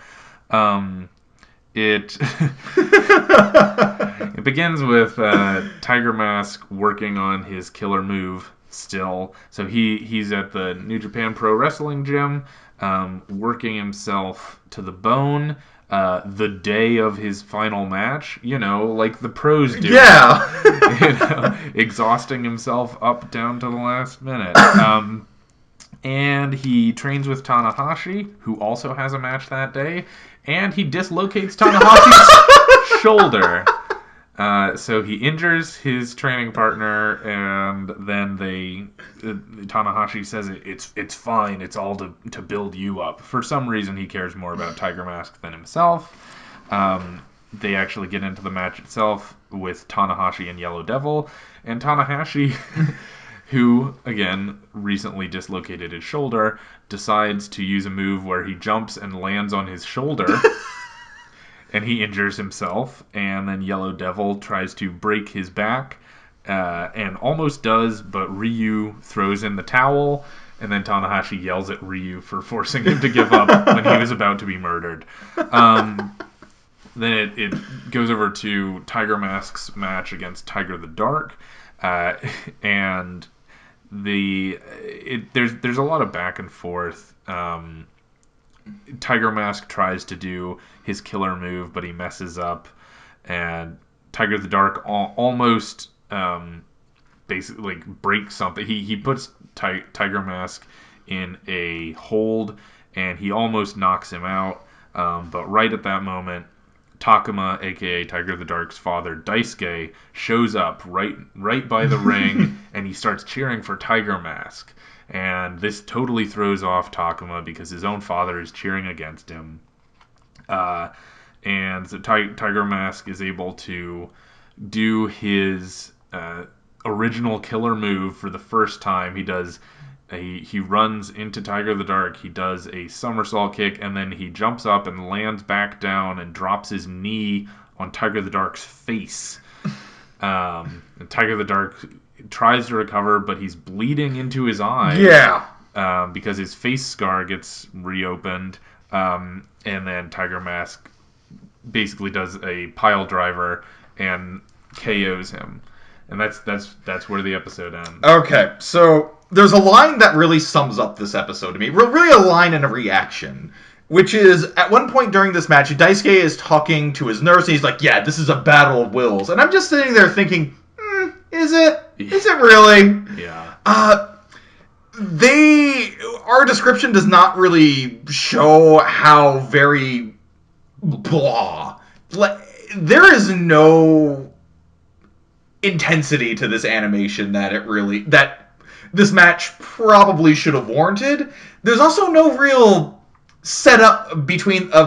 S1: It it begins with Tiger Mask working on his killer move still. So he's at the New Japan Pro Wrestling gym, working himself to the bone. The day of his final match, like the pros do.
S2: Yeah.
S1: Exhausting himself up down to the last minute. And he trains with Tanahashi, who also has a match that day, and he dislocates Tanahashi's shoulder. So he injures his training partner, and then Tanahashi says it's fine, it's all to build you up. For some reason, he cares more about Tiger Mask than himself. They actually get into the match itself with Tanahashi and Yellow Devil, and Tanahashi, who, again, recently dislocated his shoulder, decides to use a move where he jumps and lands on his shoulder. And he injures himself, and then Yellow Devil tries to break his back, and almost does, but Ryu throws in the towel, and then Tanahashi yells at Ryu for forcing him to give up when he was about to be murdered. Then it goes over to Tiger Mask's match against Tiger the Dark, and there's a lot of back and forth. Tiger Mask tries to do his killer move, but he messes up, and Tiger the Dark almost basically breaks something. He puts Tiger Mask in a hold, and he almost knocks him out, but right at that moment, Takuma, aka Tiger the Dark's father, Daisuke, shows up right by the ring, and he starts cheering for Tiger Mask. And this totally throws off Takuma because his own father is cheering against him. And so Tiger Mask is able to do his original killer move for the first time. He runs into Tiger the Dark, he does a somersault kick, and then he jumps up and lands back down and drops his knee on Tiger the Dark's face. And Tiger the Dark tries to recover, but he's bleeding into his eye.
S2: Yeah.
S1: Because his face scar gets reopened. And then Tiger Mask basically does a pile driver and KOs him. And that's where the episode ends.
S2: Okay, so there's a line that really sums up this episode to me. Really a line and a reaction. Which is, at one point during this match, Daisuke is talking to his nurse, and he's like, yeah, this is a battle of wills. And I'm just sitting there thinking, is it? Is it really?
S1: Yeah.
S2: Our description does not really show how very blah. There is no intensity to this animation that this match probably should have warranted. There's also no real setup of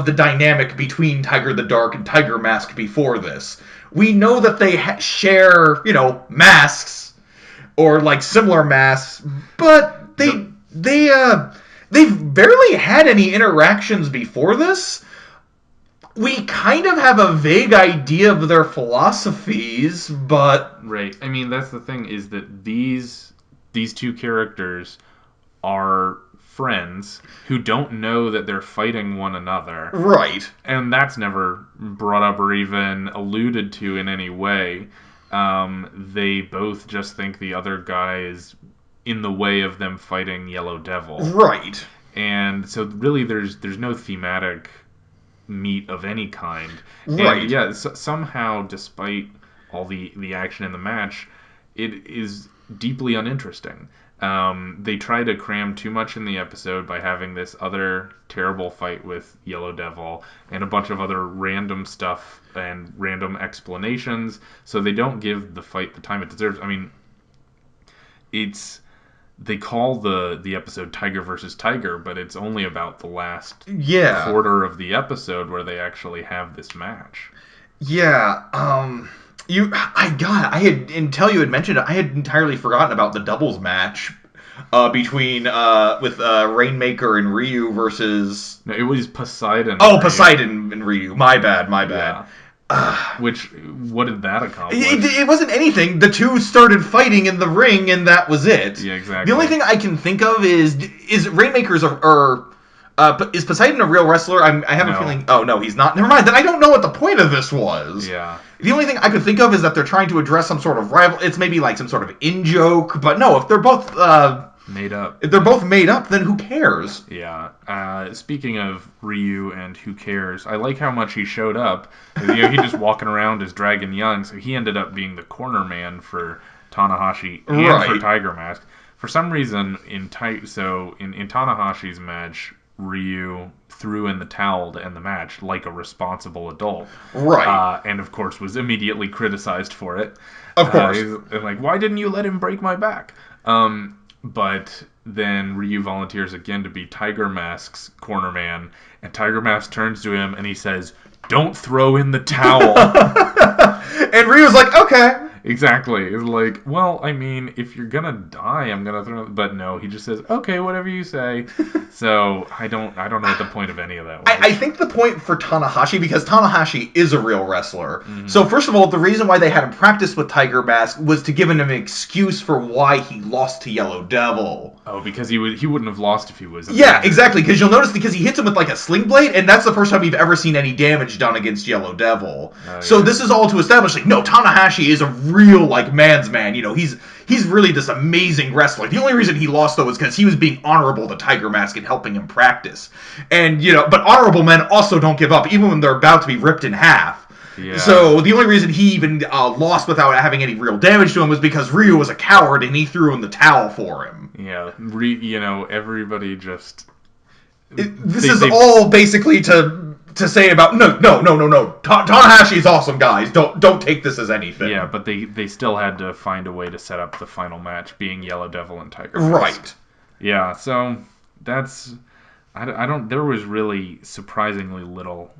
S2: the dynamic between Tiger the Dark and Tiger Mask before this. We know that they share, masks or like similar masks, but they've barely had any interactions before this. We kind of have a vague idea of their philosophies, but
S1: right. I mean, that's the thing, is that these two characters are friends who don't know that they're fighting one another.
S2: Right.
S1: And that's never brought up or even alluded to in any way. They both just think the other guy is in the way of them fighting Yellow Devil.
S2: Right.
S1: And so really there's no thematic meat of any kind.
S2: Right.
S1: And yeah, somehow, despite all the action in the match, it is deeply uninteresting. They try to cram too much in the episode by having this other terrible fight with Yellow Devil and a bunch of other random stuff and random explanations, so they don't give the fight the time it deserves. I mean, they call the episode Tiger versus Tiger, but it's only about the last quarter of the episode where they actually have this match.
S2: Yeah, until you had mentioned it, I had entirely forgotten about the doubles match between with Rainmaker and Ryu versus.
S1: No, it was Poseidon.
S2: Oh, Poseidon and Ryu. My bad.
S1: Yeah. What did that accomplish?
S2: It wasn't anything. The two started fighting in the ring, and that was it.
S1: Yeah, exactly.
S2: The only thing I can think of is Rainmaker's is Poseidon a real wrestler? I have a feeling. Oh no, he's not. Never mind. Then I don't know what the point of this was.
S1: Yeah.
S2: The only thing I could think of is that they're trying to address some sort of rival. It's maybe like some sort of in-joke. But no, if they're both
S1: made up.
S2: If they're both made up, then who cares?
S1: Yeah. Speaking of Ryu and who cares, I like how much he showed up. He just walking around as Dragon Young, so he ended up being the corner man for Tanahashi and for Tiger Mask. For some reason, in Tanahashi's match, Ryu threw in the towel to end the match like a responsible adult.
S2: Right.
S1: And of course was immediately criticized for it.
S2: Of course.
S1: And like, why didn't you let him break my back? But then Ryu volunteers again to be Tiger Mask's corner man, and Tiger Mask turns to him and he says, "Don't throw in the towel."
S2: And Ryu's like, okay.
S1: Exactly. It's like, well, I mean, if you're gonna die, I'm gonna throw. But no, he just says, "Okay, whatever you say." So I don't know what the point of any of that was.
S2: I think the point for Tanahashi, because Tanahashi is a real wrestler. Mm-hmm. So first of all, the reason why they had him practice with Tiger Mask was to give him an excuse for why he lost to Yellow Devil.
S1: Oh, because he wouldn't have lost if he was.
S2: Yeah, exactly. Because you'll notice because he hits him with like a sling blade, and that's the first time we've ever seen any damage done against Yellow Devil. So this is all to establish like, no, Tanahashi is a real like man's man. You know, he's really this amazing wrestler. The only reason he lost though was because he was being honorable to Tiger Mask and helping him practice. And but honorable men also don't give up even when they're about to be ripped in half. Yeah. So the only reason he even lost without having any real damage to him was because Ryu was a coward and he threw in the towel for him.
S1: Yeah, everybody just.
S2: This is all basically to say about no. Tanahashi's awesome, guys. Don't take this as anything.
S1: Yeah, but they still had to find a way to set up the final match, being Yellow Devil and Tiger Mask.
S2: Right.
S1: Yeah, so that's there was really surprisingly little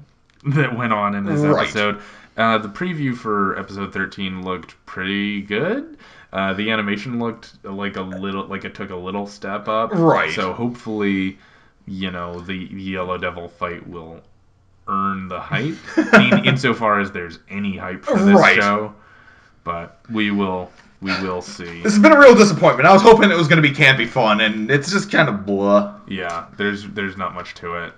S1: that went on in this episode. The preview for episode 13 looked pretty good. The animation looked like it took a little step up.
S2: Right.
S1: So hopefully, the Yellow Devil fight will earn the hype. Insofar as there's any hype for this show. But we will see.
S2: This has been a real disappointment. I was hoping it was going to be campy fun, and it's just kind of blah.
S1: Yeah, there's not much to it.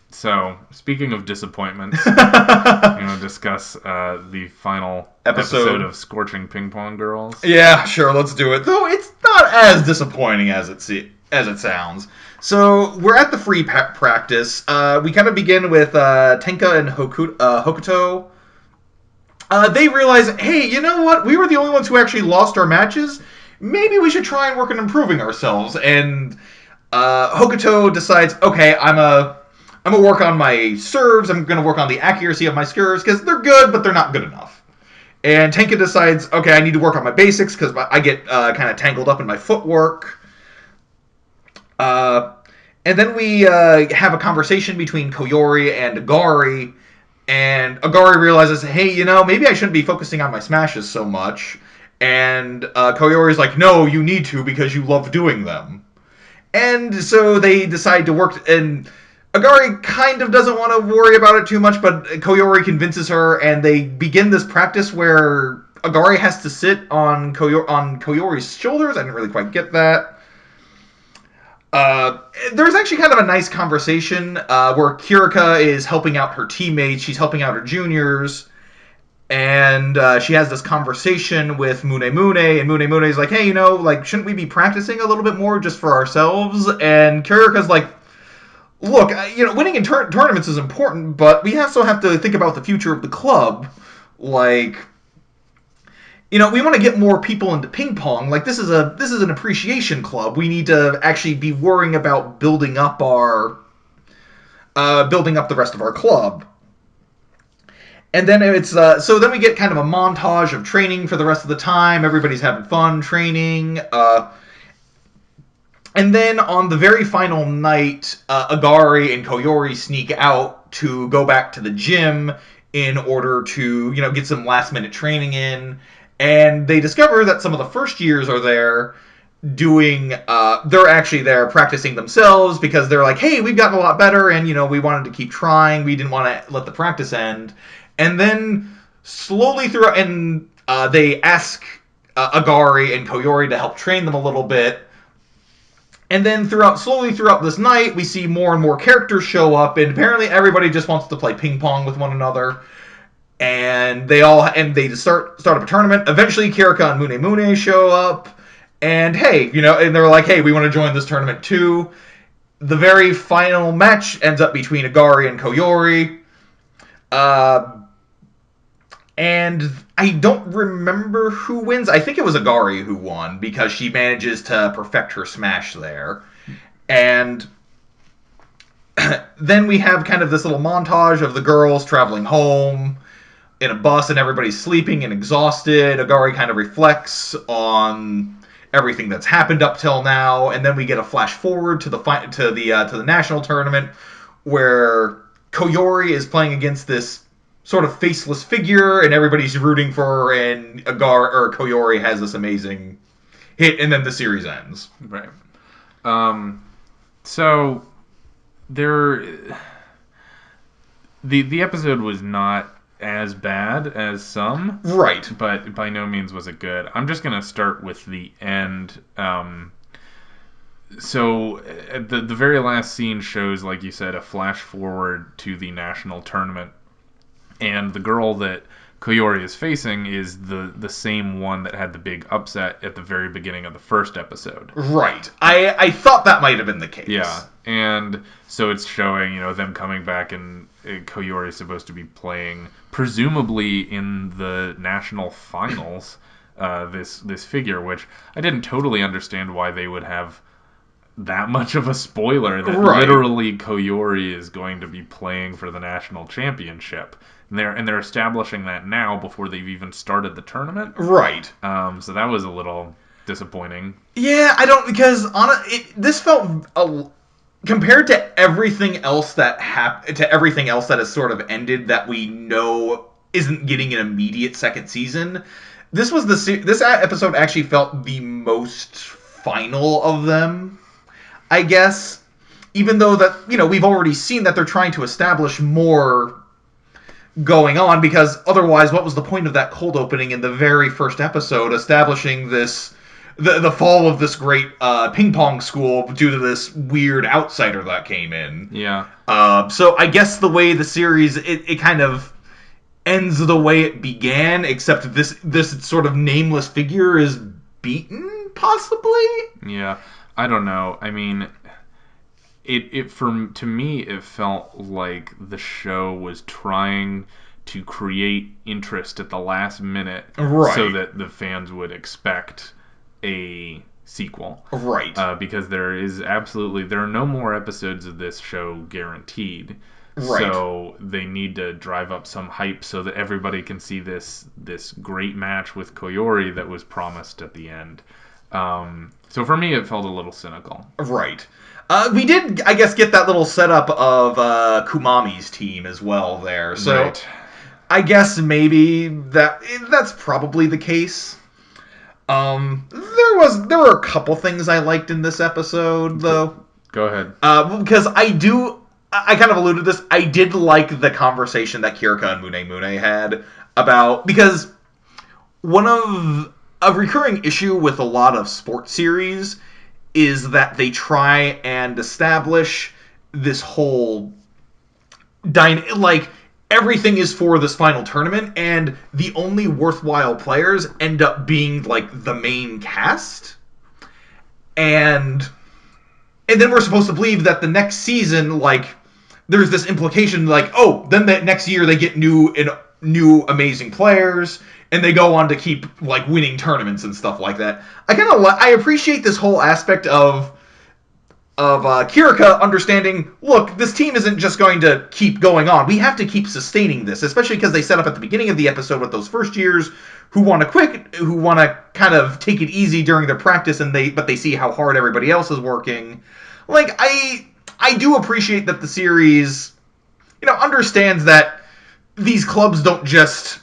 S1: So, speaking of disappointments, I'm going to discuss the final episode of Scorching Ping Pong Girls.
S2: Yeah, sure, let's do it. Though it's not as disappointing as it sounds. So, we're at the free practice. We kind of begin with Tenka and Hokuto. They realize, hey, you know what? We were the only ones who actually lost our matches. Maybe we should try and work on improving ourselves. And Hokuto decides, okay, I'm gonna work on my serves. I'm gonna work on the accuracy of my serves because they're good, but they're not good enough. And Tenka decides, okay, I need to work on my basics because I get kind of tangled up in my footwork. And then we have a conversation between Koyori and Agari. And Agari realizes, hey, maybe I shouldn't be focusing on my smashes so much. And Koyori's like, no, you need to because you love doing them. And so they decide to work, and Agari kind of doesn't want to worry about it too much, but Koyori convinces her, and they begin this practice where Agari has to sit on Koyori's shoulders. I didn't really quite get that. There's actually kind of a nice conversation where Kirika is helping out her teammates. She's helping out her juniors. And she has this conversation with Mune, and Mune is like, hey, shouldn't we be practicing a little bit more just for ourselves? And Kirika's like, look, winning in tournaments is important, but we also have to think about the future of the club. Like, we want to get more people into ping pong. Like, this is an appreciation club. We need to actually be worrying about building up the rest of our club. And then so then we get kind of a montage of training for the rest of the time. Everybody's having fun training. And then on the very final night, Agari and Koyori sneak out to go back to the gym in order to, get some last minute training in. And they discover that some of the first years are there they're actually there practicing themselves because they're like, hey, we've gotten a lot better and, we wanted to keep trying. We didn't want to let the practice end. And then slowly throughout, and they ask Agari and Koyori to help train them a little bit. And then slowly throughout this night, we see more and more characters show up, and apparently everybody just wants to play ping pong with one another. And they start up a tournament. Eventually, Kirika and Mune show up, and hey, and they're like, hey, we want to join this tournament too. The very final match ends up between Agari and Koyori. And I don't remember who wins. I think it was Agari who won because she manages to perfect her smash there. And then we have kind of this little montage of the girls traveling home in a bus and everybody's sleeping and exhausted. Agari kind of reflects on everything that's happened up till now, and then we get a flash forward to the national tournament where Koyori is playing against this sort of faceless figure, and everybody's rooting for her, and Koyori has this amazing hit, and then the series ends.
S1: Right. So the episode was not as bad as some.
S2: Right.
S1: But by no means was it good. I'm just going to start with the end. So the very last scene shows, like you said, a flash forward to the national tournament. And the girl that Koyori is facing is the same one that had the big upset at the very beginning of the first episode.
S2: Right. I thought that might have been the case.
S1: Yeah. And so it's showing, them coming back, and Koyori is supposed to be playing, presumably in the national finals, this figure, which I didn't totally understand why they would have that much of a spoiler that literally Koyori is going to be playing for the national championship. And they're establishing that now before they've even started the tournament.
S2: Right.
S1: So that was a little disappointing.
S2: Yeah, because this felt compared to everything else that has sort of ended that we know isn't getting an immediate second season. This episode actually felt the most final of them, I guess. Even though that we've already seen that they're trying to establish more going on, because otherwise, what was the point of that cold opening in the very first episode, establishing the fall of this great ping pong school due to this weird outsider that came in?
S1: Yeah.
S2: So I guess the way the series it kind of ends the way it began, except this sort of nameless figure is beaten, possibly.
S1: Yeah, I don't know. I mean, to me, it felt like the show was trying to create interest at the last minute,
S2: right,
S1: so that the fans would expect a sequel.
S2: Right.
S1: Because there are no more episodes of this show guaranteed.
S2: Right.
S1: So they need to drive up some hype so that everybody can see this great match with Koyori that was promised at the end. So for me, it felt a little cynical.
S2: Right. We did, I guess, get that little setup of Kumami's team as well there. So
S1: right.
S2: I guess maybe that's probably the case. There were a couple things I liked in this episode, though.
S1: Go ahead.
S2: Because I kind of alluded to this. I did like the conversation that Kirika and Mune had because a recurring issue with a lot of sports series is that they try and establish this whole everything is for this final tournament, and the only worthwhile players end up being the main cast, and then we're supposed to believe that the next season there's this implication then the next year they get new amazing players, and they go on to keep like winning tournaments and stuff like that. I appreciate this whole aspect of Kirika understanding, look, this team isn't just going to keep going on. We have to keep sustaining this, especially because they set up at the beginning of the episode with those first years who want to kind of take it easy during their practice, but they see how hard everybody else is working. Like, I do appreciate that the series, understands that these clubs don't just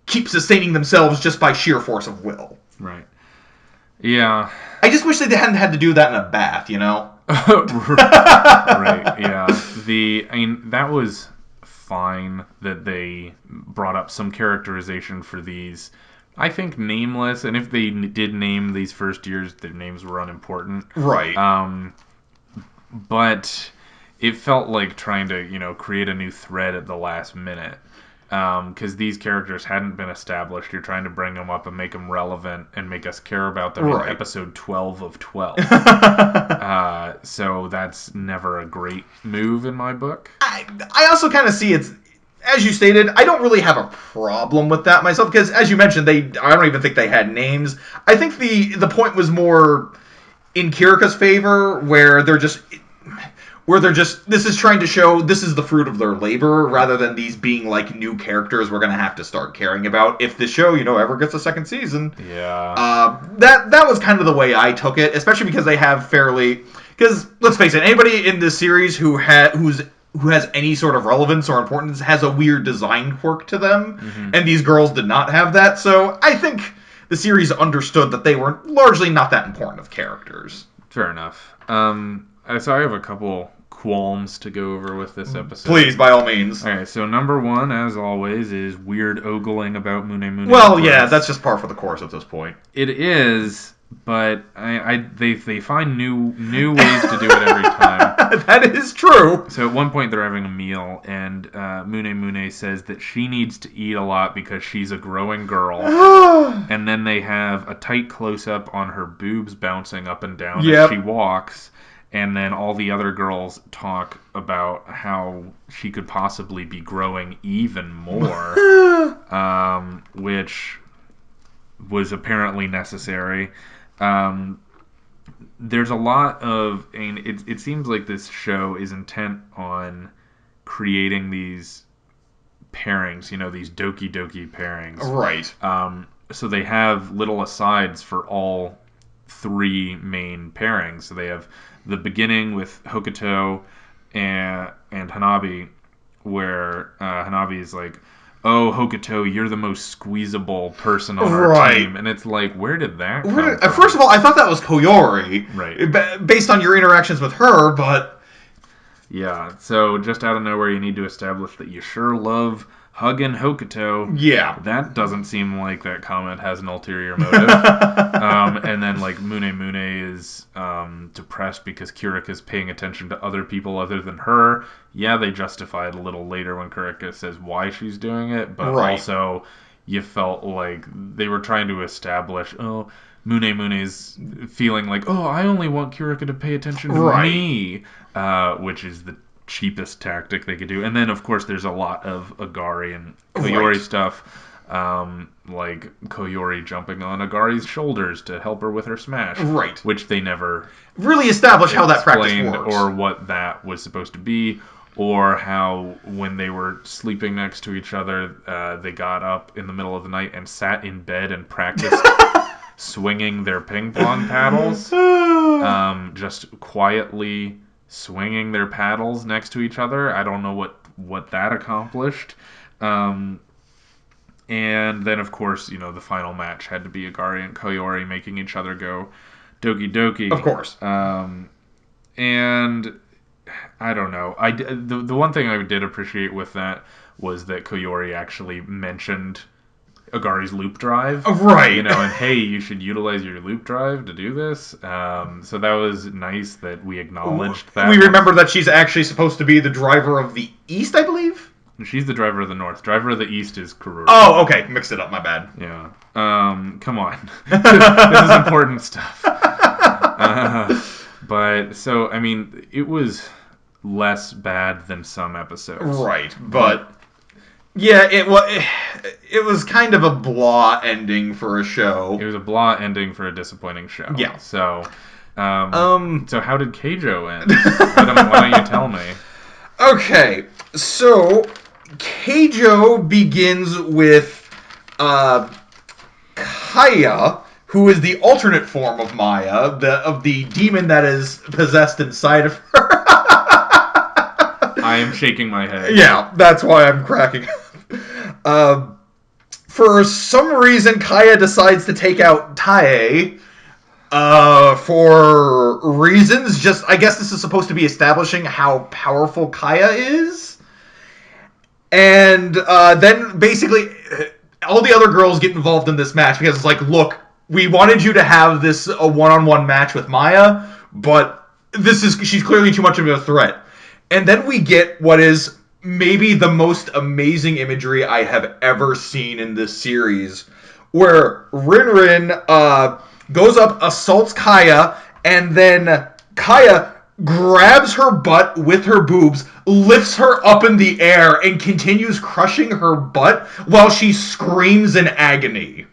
S2: keep sustaining themselves just by sheer force of will.
S1: Right. Yeah.
S2: I just wish they hadn't had to do that in a bath,
S1: Right, yeah. That was fine that they brought up some characterization for these, I think, nameless, and if they did name these first years, their names were unimportant.
S2: Right.
S1: But it felt like trying to, create a new thread at the last minute. Because these characters hadn't been established. You're trying to bring them up and make them relevant and make us care about them in episode 12 of 12. So that's never a great move in my book.
S2: I also kind of see it's, as you stated, I don't really have a problem with that myself, because as you mentioned, I don't even think they had names. I think the point was more in Kirika's favor, where this is trying to show this is the fruit of their labor, rather than these being like new characters we're going to have to start caring about if the show, ever gets a second season.
S1: Yeah.
S2: That was kind of the way I took it, especially because they have because let's face it, anybody in this series who has any sort of relevance or importance has a weird design quirk to them, and these girls did not have that, so I think the series understood that they were largely not that important of characters.
S1: Fair enough. So I have a couple qualms to go over with this episode.
S2: Please, by all means.
S1: Alright, so number one, as always, is weird ogling about Mune.
S2: Well, yeah, that's just par for the course at this point.
S1: It is, but they find new ways to do it every time.
S2: That is true.
S1: So at one point they're having a meal, and Mune says that she needs to eat a lot because she's a growing girl. And then they have a tight close-up on her boobs bouncing up and down as she walks. And then all the other girls talk about how she could possibly be growing even more, which was apparently necessary. There's a lot of... it seems like this show is intent on creating these pairings, these doki doki pairings.
S2: Right.
S1: So they have little asides for all three main pairings. So they have the beginning with Hokuto and Hanabi, where Hanabi is like, "Oh, Hokuto, you're the most squeezable person on our team," and it's like, where did that come from?
S2: First of all, I thought that was Koyori,
S1: right?
S2: Based on your interactions with her, but
S1: yeah. So just out of nowhere, you need to establish that you sure love hugging Hokuto.
S2: Yeah.
S1: That doesn't seem like that comment has an ulterior motive. And then, like, Mune is depressed because Kirika's paying attention to other people other than her. Yeah, they justify it a little later when Kirika says why she's doing it, but also you felt like they were trying to establish, Mune's feeling like, I only want Kirika to pay attention to me, which is the cheapest tactic they could do. And then, of course, there's a lot of Agari and Koyori stuff, like Koyori jumping on Agari's shoulders to help her with her smash, which they never
S2: really establish how that practice works,
S1: or what that was supposed to be, or how when they were sleeping next to each other, they got up in the middle of the night and sat in bed and practiced swinging their ping pong paddles, just quietly swinging their paddles next to each other. I don't know what that accomplished. And then, of course, the final match had to be Agari and Koyori making each other go doki doki.
S2: Of course.
S1: And I don't know. The one thing I did appreciate with that was that Koyori actually mentioned Agari's loop drive.
S2: Right.
S1: And hey, you should utilize your loop drive to do this. So that was nice that we acknowledged that.
S2: We remember that she's actually supposed to be the driver of the East, I believe?
S1: She's the driver of the North. Driver of the East is Karuru.
S2: Oh, okay. Mixed it up. My bad.
S1: Yeah. Come on. This is important stuff. But, so, it was less bad than some episodes.
S2: Right, but Yeah, it was kind of a blah ending for a show.
S1: It was a blah ending for a disappointing show.
S2: Yeah.
S1: So,
S2: So
S1: how did Keijo end? Why don't you tell me?
S2: Okay, so Keijo begins with Kaya, who is the alternate form of Maya, of the demon that is possessed inside of her.
S1: I am shaking my head.
S2: Yeah, that's why I'm cracking up. For some reason, Kaya decides to take out Tae. For reasons, just I guess this is supposed to be establishing how powerful Kaya is. And then basically all the other girls get involved in this match because it's like, look, we wanted you to have this a one-on-one match with Maya, but she's clearly too much of a threat. And then we get what is maybe the most amazing imagery I have ever seen in this series, where Rin goes up, assaults Kaya, and then Kaya grabs her butt with her boobs, lifts her up in the air, and continues crushing her butt while she screams in agony.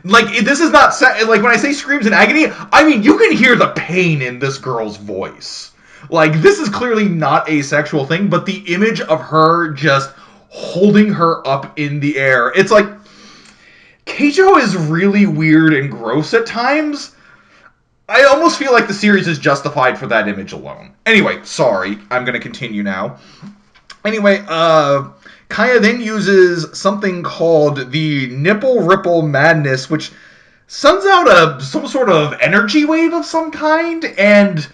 S2: Like, this is not... Like, when I say screams in agony, I mean, you can hear the pain in this girl's voice. Like, this is clearly not a sexual thing, but the image of her just holding her up in the air. It's like... Keijo is really weird and gross at times. I almost feel like the series is justified for that image alone. Anyway, sorry. I'm going to continue now. Anyway, Kaya then uses something called the Nipple Ripple Madness, which sends out some sort of energy wave of some kind and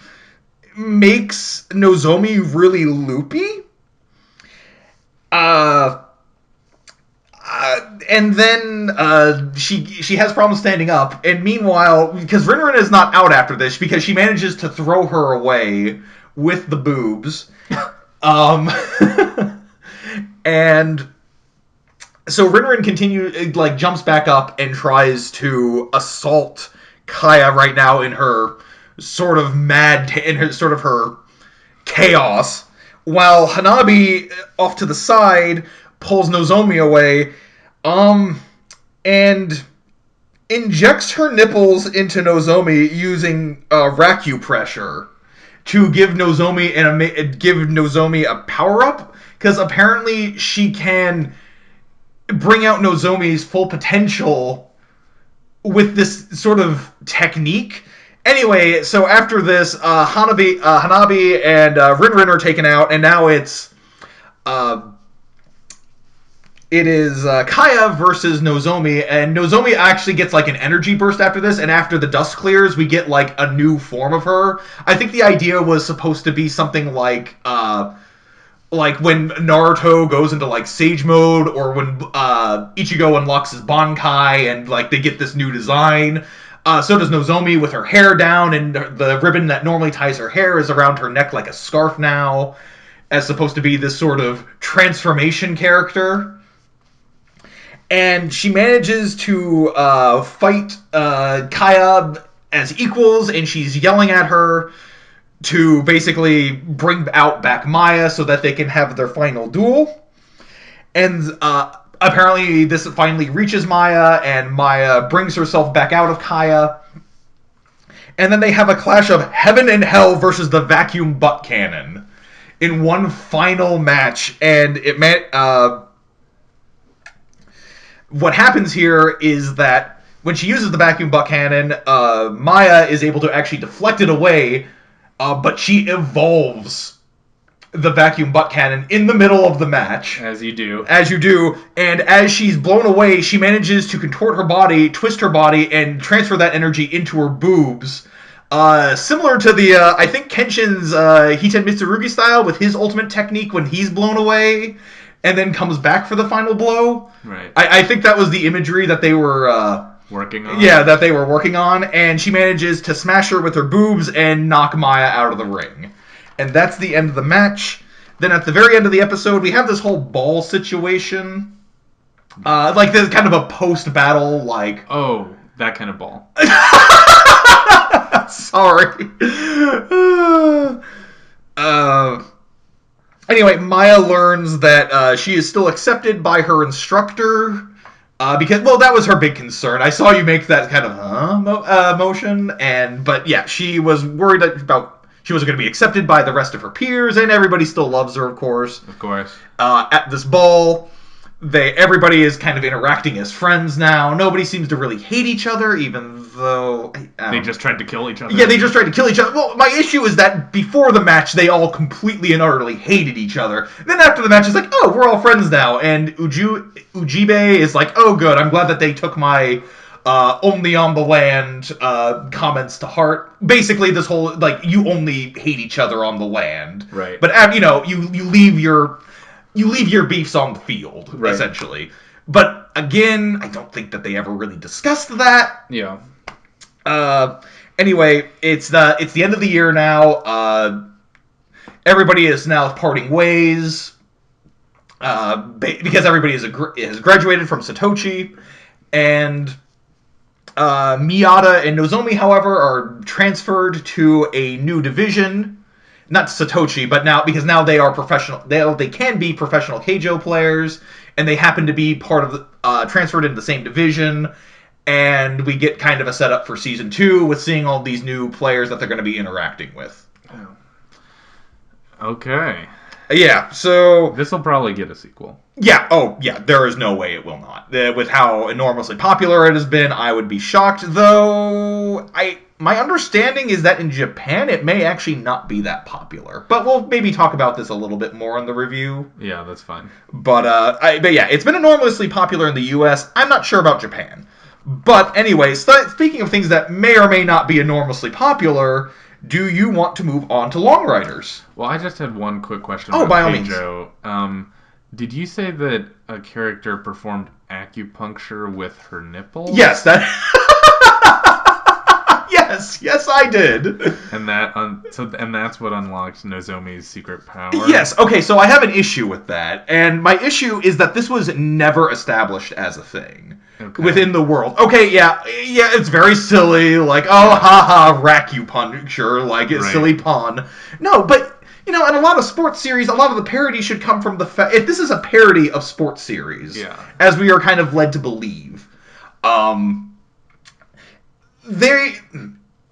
S2: makes Nozomi really loopy. And then she has problems standing up. And meanwhile, because Rin is not out after this, because she manages to throw her away with the boobs. And so Rin jumps back up and tries to assault Kaya right now in her sort of her chaos, while Hanabi off to the side pulls Nozomi away, and injects her nipples into Nozomi using vacupressure to give Nozomi a power up, because apparently she can bring out Nozomi's full potential with this sort of technique. Anyway, so after this, Hanabi and Rin are taken out, and now it is Kaya versus Nozomi, and Nozomi actually gets like an energy burst after this, and after the dust clears, we get like a new form of her. I think the idea was supposed to be something like when Naruto goes into like Sage mode, or when Ichigo unlocks his Bankai, and like they get this new design. So does Nozomi with her hair down, and the ribbon that normally ties her hair is around her neck like a scarf now, as supposed to be this sort of transformation character. And she manages to fight Kaya as equals, and she's yelling at her to basically bring out back Maya so that they can have their final duel. And apparently this finally reaches Maya, and Maya brings herself back out of Kaya. And then they have a clash of Heaven and Hell versus the Vacuum Butt Cannon in one final match. And what happens here is that when she uses the Vacuum Butt Cannon, Maya is able to actually deflect it away, but she evolves the Vacuum Butt Cannon in the middle of the match.
S1: As you do.
S2: And as she's blown away, she manages to contort her body, twist her body, and transfer that energy into her boobs. Similar to the, I think Kenshin's Hiten Mitsurugi style with his ultimate technique when he's blown away and then comes back for the final blow.
S1: Right.
S2: I think that was the imagery that they were...
S1: working on?
S2: Yeah, that they were working on, and she manages to smash her with her boobs and knock Maya out of the ring. And that's the end of the match. Then at the very end of the episode, we have this whole ball situation. Like this kind of a post-battle, like...
S1: Oh, that kind of ball.
S2: Sorry. Anyway, Maya learns that she is still accepted by her instructor. Because, well, that was her big concern. I saw you make that kind of motion, but yeah, she was worried about she wasn't going to be accepted by the rest of her peers, and everybody still loves her, of course.
S1: Of course.
S2: At this ball, everybody is kind of interacting as friends now. Nobody seems to really hate each other, even though
S1: they just tried to kill each other.
S2: Yeah, they just tried to kill each other. Well, my issue is that before the match, they all completely and utterly hated each other. Then after the match, it's like, oh, we're all friends now. And Ujibe is like, oh, good. I'm glad that they took my only on the land comments to heart. Basically, this whole like you only hate each other on the land,
S1: right?
S2: But you leave your beefs on the field, right. Essentially. But again, I don't think that they ever really discussed that.
S1: Yeah.
S2: Anyway, it's the end of the year now. Everybody is now parting ways. Because everybody has graduated from Satoshi, and Miyata and Nozomi, however, are transferred to a new division. Not Satoshi, but now they are professional. They can be professional Keijo players, and they happen to be part of transferred into the same division. And we get kind of a setup for season 2 with seeing all these new players that they're going to be interacting with.
S1: Okay.
S2: Yeah, so
S1: this will probably get a sequel.
S2: Yeah, there is no way it will not. With how enormously popular it has been, I would be shocked, though my understanding is that in Japan it may actually not be that popular. But we'll maybe talk about this a little bit more in the review.
S1: Yeah, that's fine.
S2: But yeah, it's been enormously popular in the US. I'm not sure about Japan. But anyway, speaking of things that may or may not be enormously popular, do you want to move on to Long Riders?
S1: Well, I just had one quick question
S2: about
S1: by all means. Did you say that a character performed acupuncture with her nipple?
S2: Yes, Yes, I did.
S1: And that's what unlocked Nozomi's secret power?
S2: Yes, okay, so I have an issue with that. And my issue is that this was never established as a thing. Okay. Within the world. Okay, yeah, it's very silly, like, oh, haha, racupuncture, like, it's silly pun. No, but, in a lot of sports series, a lot of the parody should come from the fact, if this is a parody of sports series, as we are kind of led to believe,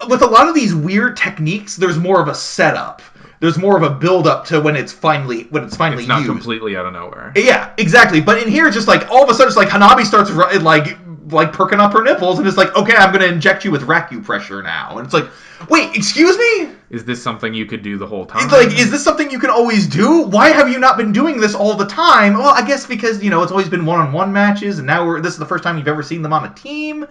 S2: with a lot of these weird techniques, there's more of a setup. There's more of a build-up to when it's finally used. It's
S1: not completely out of nowhere.
S2: Yeah, exactly. But in here, it's just like, all of a sudden, it's like Hanabi starts, like perking up her nipples, and it's like, okay, I'm going to inject you with racupressure now. And it's like, wait, excuse me?
S1: Is this something you could do the whole time?
S2: It's like, is this something you can always do? Why have you not been doing this all the time? Well, I guess because, it's always been one-on-one matches, and now this is the first time you've ever seen them on a team.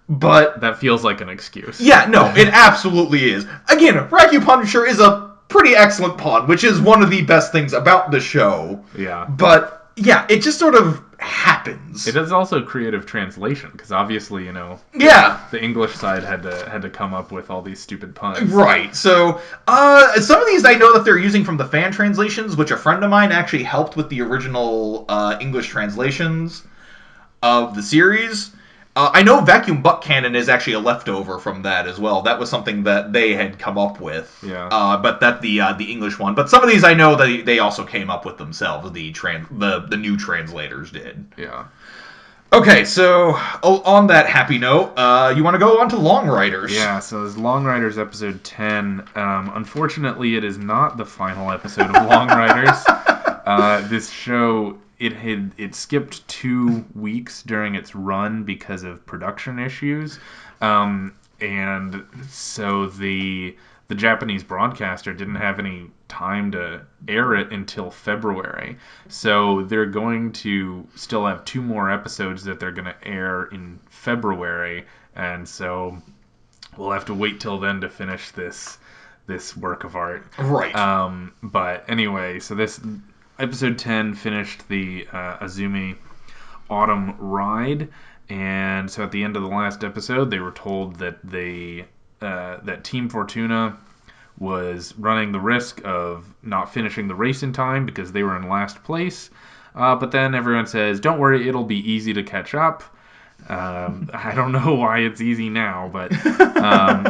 S2: But
S1: that feels like an excuse.
S2: Yeah, no, it absolutely is. Again, racupuncture is a pretty excellent pun, which is one of the best things about the show.
S1: Yeah.
S2: But, yeah, it just sort of happens.
S1: It is also creative translation, because obviously, the English side had to come up with all these stupid puns.
S2: Right. So, some of these I know that they're using from the fan translations, which a friend of mine actually helped with the original English translations of the series. I know Vacuum Butt Cannon is actually a leftover from that as well. That was something that they had come up with.
S1: Yeah.
S2: But that the English one. But some of these I know that they also came up with themselves. The new translators did.
S1: Yeah.
S2: Okay, so on that happy note, you want to go on to Long Riders?
S1: Yeah. So this is Long Riders episode 10. Unfortunately, it is not the final episode of Long Riders. This show. It skipped 2 weeks during its run because of production issues, and so the Japanese broadcaster didn't have any time to air it until February. So they're going to still have 2 more episodes that they're going to air in February, and so we'll have to wait till then to finish this work of art.
S2: Right.
S1: But anyway, so this. Episode 10 finished the Azumi Autumn Ride, and so at the end of the last episode, they were told that that Team Fortuna was running the risk of not finishing the race in time because they were in last place. But then everyone says, "Don't worry, it'll be easy to catch up." I don't know why it's easy now, but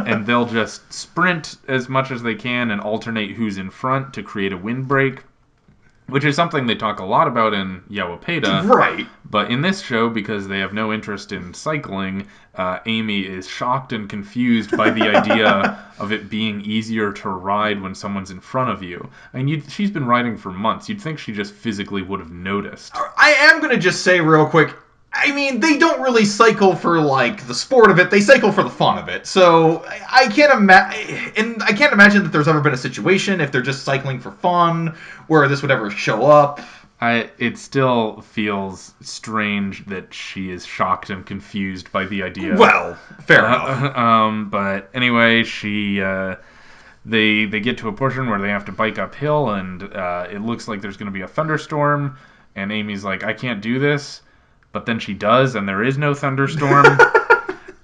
S1: and they'll just sprint as much as they can and alternate who's in front to create a windbreak. which is something they talk a lot about in Yawapeda.
S2: Right.
S1: But in this show, because they have no interest in cycling, Amy is shocked and confused by the idea of it being easier to ride when someone's in front of you. I mean, she's been riding for months. You'd think she just physically would have noticed.
S2: I am going to just say real quick, I mean, they don't really cycle for, like, the sport of it. They cycle for the fun of it. So I can't imagine that there's ever been a situation, if they're just cycling for fun, where this would ever show up.
S1: It still feels strange that she is shocked and confused by the idea.
S2: Well, fair enough.
S1: But anyway, they get to a portion where they have to bike uphill, and it looks like there's going to be a thunderstorm, and Amy's like, I can't do this. But then she does, and there is no thunderstorm.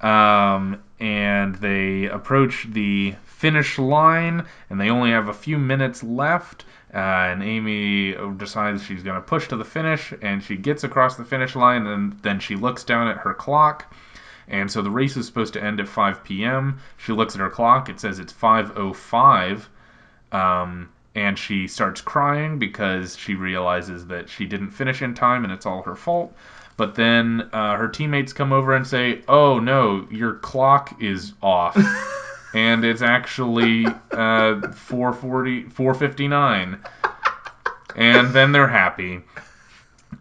S1: And they approach the finish line, and they only have a few minutes left. And Amy decides she's going to push to the finish, and she gets across the finish line, and then she looks down at her clock. And so the race is supposed to end at 5 p.m. She looks at her clock. It says it's 5:05. And she starts crying because she realizes that she didn't finish in time, and it's all her fault. But then her teammates come over and say, oh, no, your clock is off. And it's actually 4:59. And then they're happy.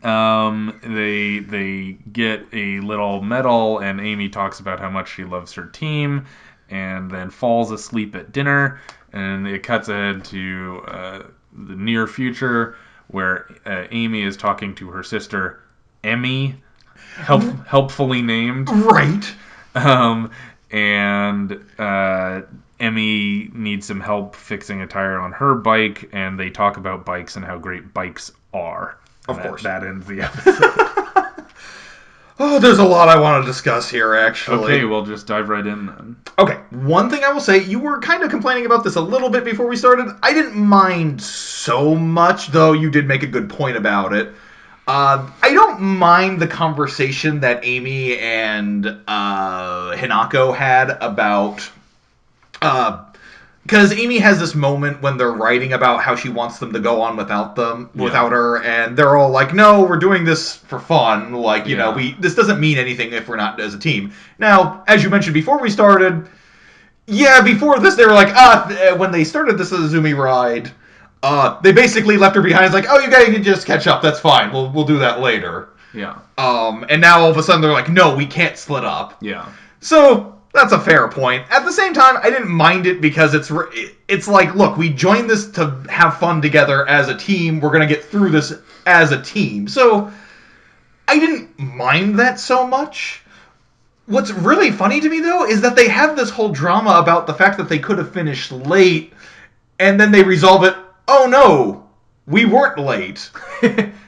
S1: They get a little medal, and Amy talks about how much she loves her team, and then falls asleep at dinner. And it cuts ahead to the near future, where Amy is talking to her sister, Emmy, helpfully named.
S2: Right.
S1: And Emmy needs some help fixing a tire on her bike, and they talk about bikes and how great bikes are.
S2: Of course.
S1: That ends the episode.
S2: Oh, there's a lot I want to discuss here, actually.
S1: Okay, we'll just dive right in then.
S2: Okay, one thing I will say, you were kind of complaining about this a little bit before we started. I didn't mind so much, though you did make a good point about it. I don't mind the conversation that Amy and Hinako had about... Because Amy has this moment when they're writing about how she wants them to go on without her, and they're all like, no, we're doing this for fun. Like, you know, this doesn't mean anything if we're not as a team. Now, as you mentioned before we started, before this, they were like, when they started this Azumi ride, they basically left her behind. It's like, oh, you guys can just catch up. That's fine. We'll do that later.
S1: Yeah.
S2: And now all of a sudden they're like, no, we can't split up.
S1: Yeah.
S2: So... that's a fair point. At the same time, I didn't mind it because it's like, look, we joined this to have fun together as a team. We're going to get through this as a team. So I didn't mind that so much. What's really funny to me, though, is that they have this whole drama about the fact that they could have finished late, and then they resolve it, oh no, we weren't late.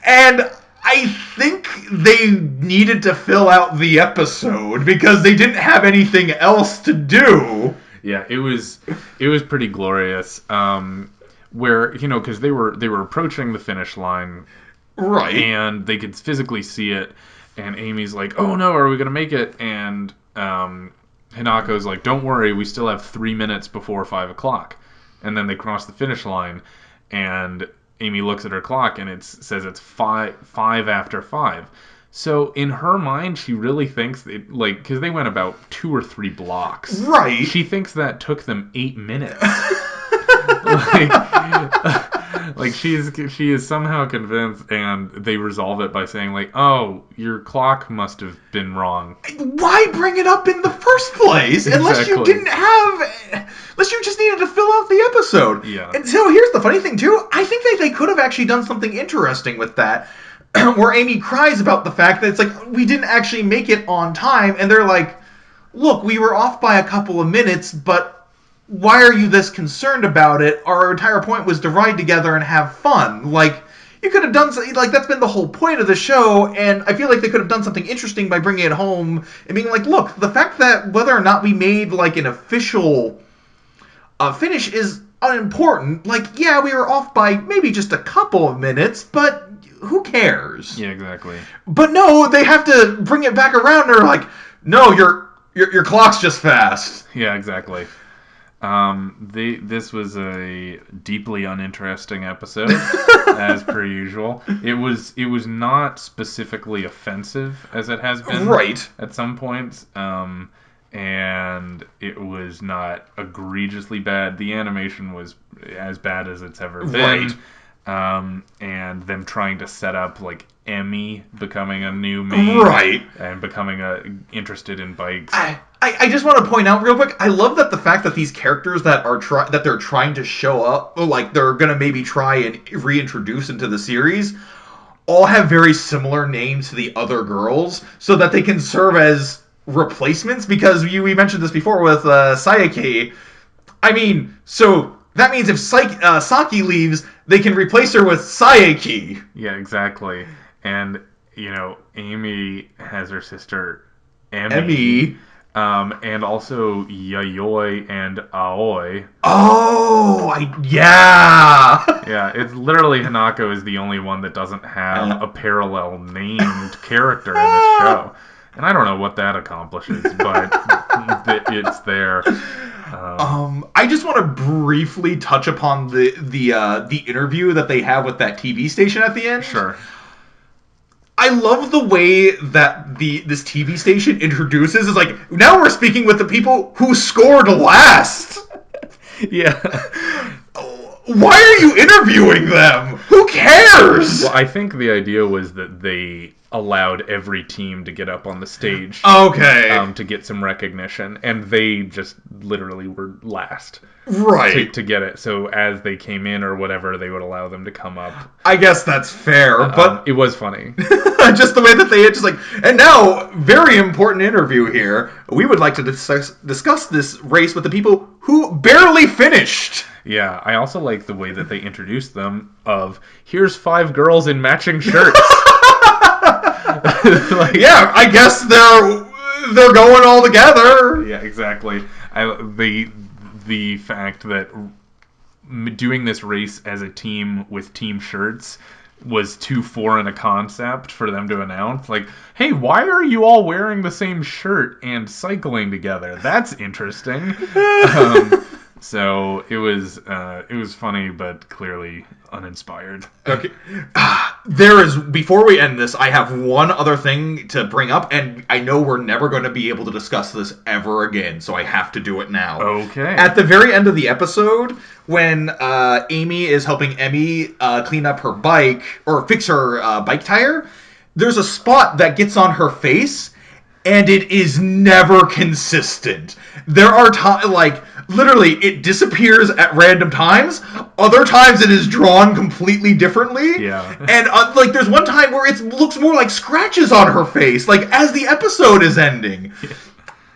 S2: And... I think they needed to fill out the episode because they didn't have anything else to do.
S1: Yeah, it was pretty glorious. Where, you know, because they were approaching the finish line,
S2: right?
S1: And they could physically see it. And Amy's like, "Oh no, are we gonna make it?" And Hinako's like, "Don't worry, we still have 3 minutes before 5 o'clock." And then they cross the finish line, and Amy looks at her clock, and it says it's 5 after 5. So in her mind, she really thinks that, like, because they went about 2 or 3 blocks.
S2: Right.
S1: She thinks that took them 8 minutes. like she is somehow convinced, and they resolve it by saying, like, oh, your clock must have been wrong.
S2: Why bring it up in the first place? Unless you just needed to fill out the episode.
S1: Yeah.
S2: And so here's the funny thing, too. I think that they could have actually done something interesting with that, where Amy cries about the fact that it's like, we didn't actually make it on time, and they're like, look, we were off by a couple of minutes, but why are you this concerned about it? Our entire point was to ride together and have fun. Like, you could have done something, like, that's been the whole point of the show, and I feel like they could have done something interesting by bringing it home and being like, look, the fact that whether or not we made, like, an official finish is unimportant. Like, yeah, we were off by maybe just a couple of minutes, but who cares?
S1: Yeah, exactly.
S2: But no, they have to bring it back around, and they're like, no, your clock's just fast.
S1: Yeah, exactly. This was a deeply uninteresting episode, as per usual. It was not specifically offensive as it has been
S2: Right.
S1: at some points, and it was not egregiously bad. The animation was as bad as it's ever been.
S2: Right.
S1: And them trying to set up like Emmy becoming a new main,
S2: Right.
S1: and becoming interested in bikes.
S2: I just want to point out real quick, I love that the fact that these characters that they're trying to show up, like they're gonna maybe try and reintroduce into the series, all have very similar names to the other girls, so that they can serve as replacements. Because we mentioned this before with Sayake. I mean, so that means if Saki leaves, they can replace her with Sayake.
S1: Yeah, exactly. And Amy has her sister Emmy. And also Yayoi and Aoi.
S2: Oh, yeah.
S1: Yeah, it's literally Hanako is the only one that doesn't have a parallel named character in this show. And I don't know what that accomplishes, but it's there.
S2: I just want to briefly touch upon the interview that they have with that TV station at the end.
S1: Sure.
S2: I love the way that this TV station introduces is like, now we're speaking with the people who scored last.
S1: Yeah.
S2: Why are you interviewing them? Who cares?
S1: Well, I think the idea was that they allowed every team to get up on the stage.
S2: Okay.
S1: To get some recognition, and they just literally were last.
S2: Right.
S1: To get it. So as they came in or whatever, they would allow them to come up.
S2: I guess that's fair, but
S1: it was funny.
S2: Just the way that they had just like, and now, very important interview here. We would like to discuss this race with the people who barely finished.
S1: Yeah, I also like the way that they introduced them of, here's 5 girls in matching shirts.
S2: Like, yeah, I guess they're going all together.
S1: Yeah, exactly. The fact that doing this race as a team with team shirts was too foreign a concept for them to announce. Like, hey, why are you all wearing the same shirt and cycling together? That's interesting. So it was funny, but clearly uninspired.
S2: Okay. Before we end this, I have one other thing to bring up, and I know we're never going to be able to discuss this ever again, so I have to do it now.
S1: Okay.
S2: At the very end of the episode, when Amy is helping Emmy clean up her bike, or fix her bike tire, there's a spot that gets on her face, and it is never consistent. There are times, like, literally, it disappears at random times. Other times it is drawn completely differently.
S1: Yeah.
S2: And, like, there's one time where it looks more like scratches on her face, like, as the episode is ending. Yeah.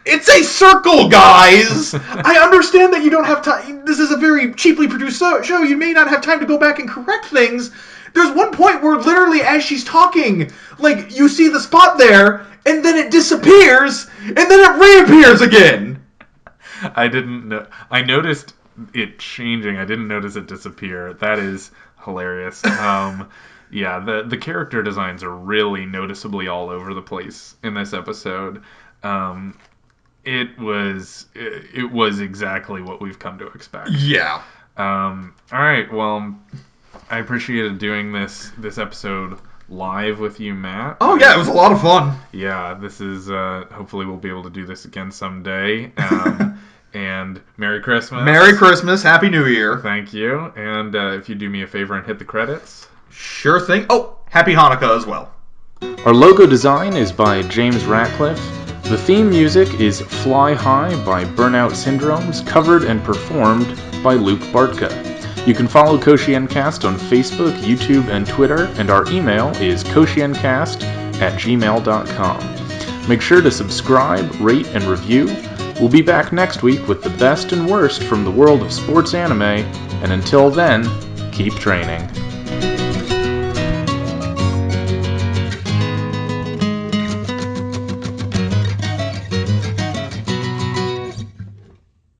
S2: It's a circle, guys! I understand that you don't have time. This is a very cheaply produced show. You may not have time to go back and correct things. There's one point where literally as she's talking, like, you see the spot there, and then it disappears, and then it reappears again.
S1: I didn't know. I noticed it changing. I didn't notice it disappear. That is hilarious. Yeah, the character designs are really noticeably all over the place in this episode. It was exactly what we've come to expect.
S2: Yeah.
S1: All right. Well, I appreciated doing this episode live with you, Matt.
S2: Oh yeah, it was a lot of fun.
S1: Yeah, this is hopefully we'll be able to do this again someday. And Merry Christmas.
S2: Merry Christmas, Happy New Year.
S1: Thank you. And if you do me a favor and hit the credits.
S2: Sure thing. Oh, Happy Hanukkah as well.
S3: Our logo design is by James Ratcliffe. The theme music is Fly High by Burnout Syndromes, covered and performed by Luke Bartka. You can follow KoshienCast on Facebook, YouTube, and Twitter, and our email is koshiancast@gmail.com. Make sure to subscribe, rate, and review. We'll be back next week with the best and worst from the world of sports anime, and until then, keep training.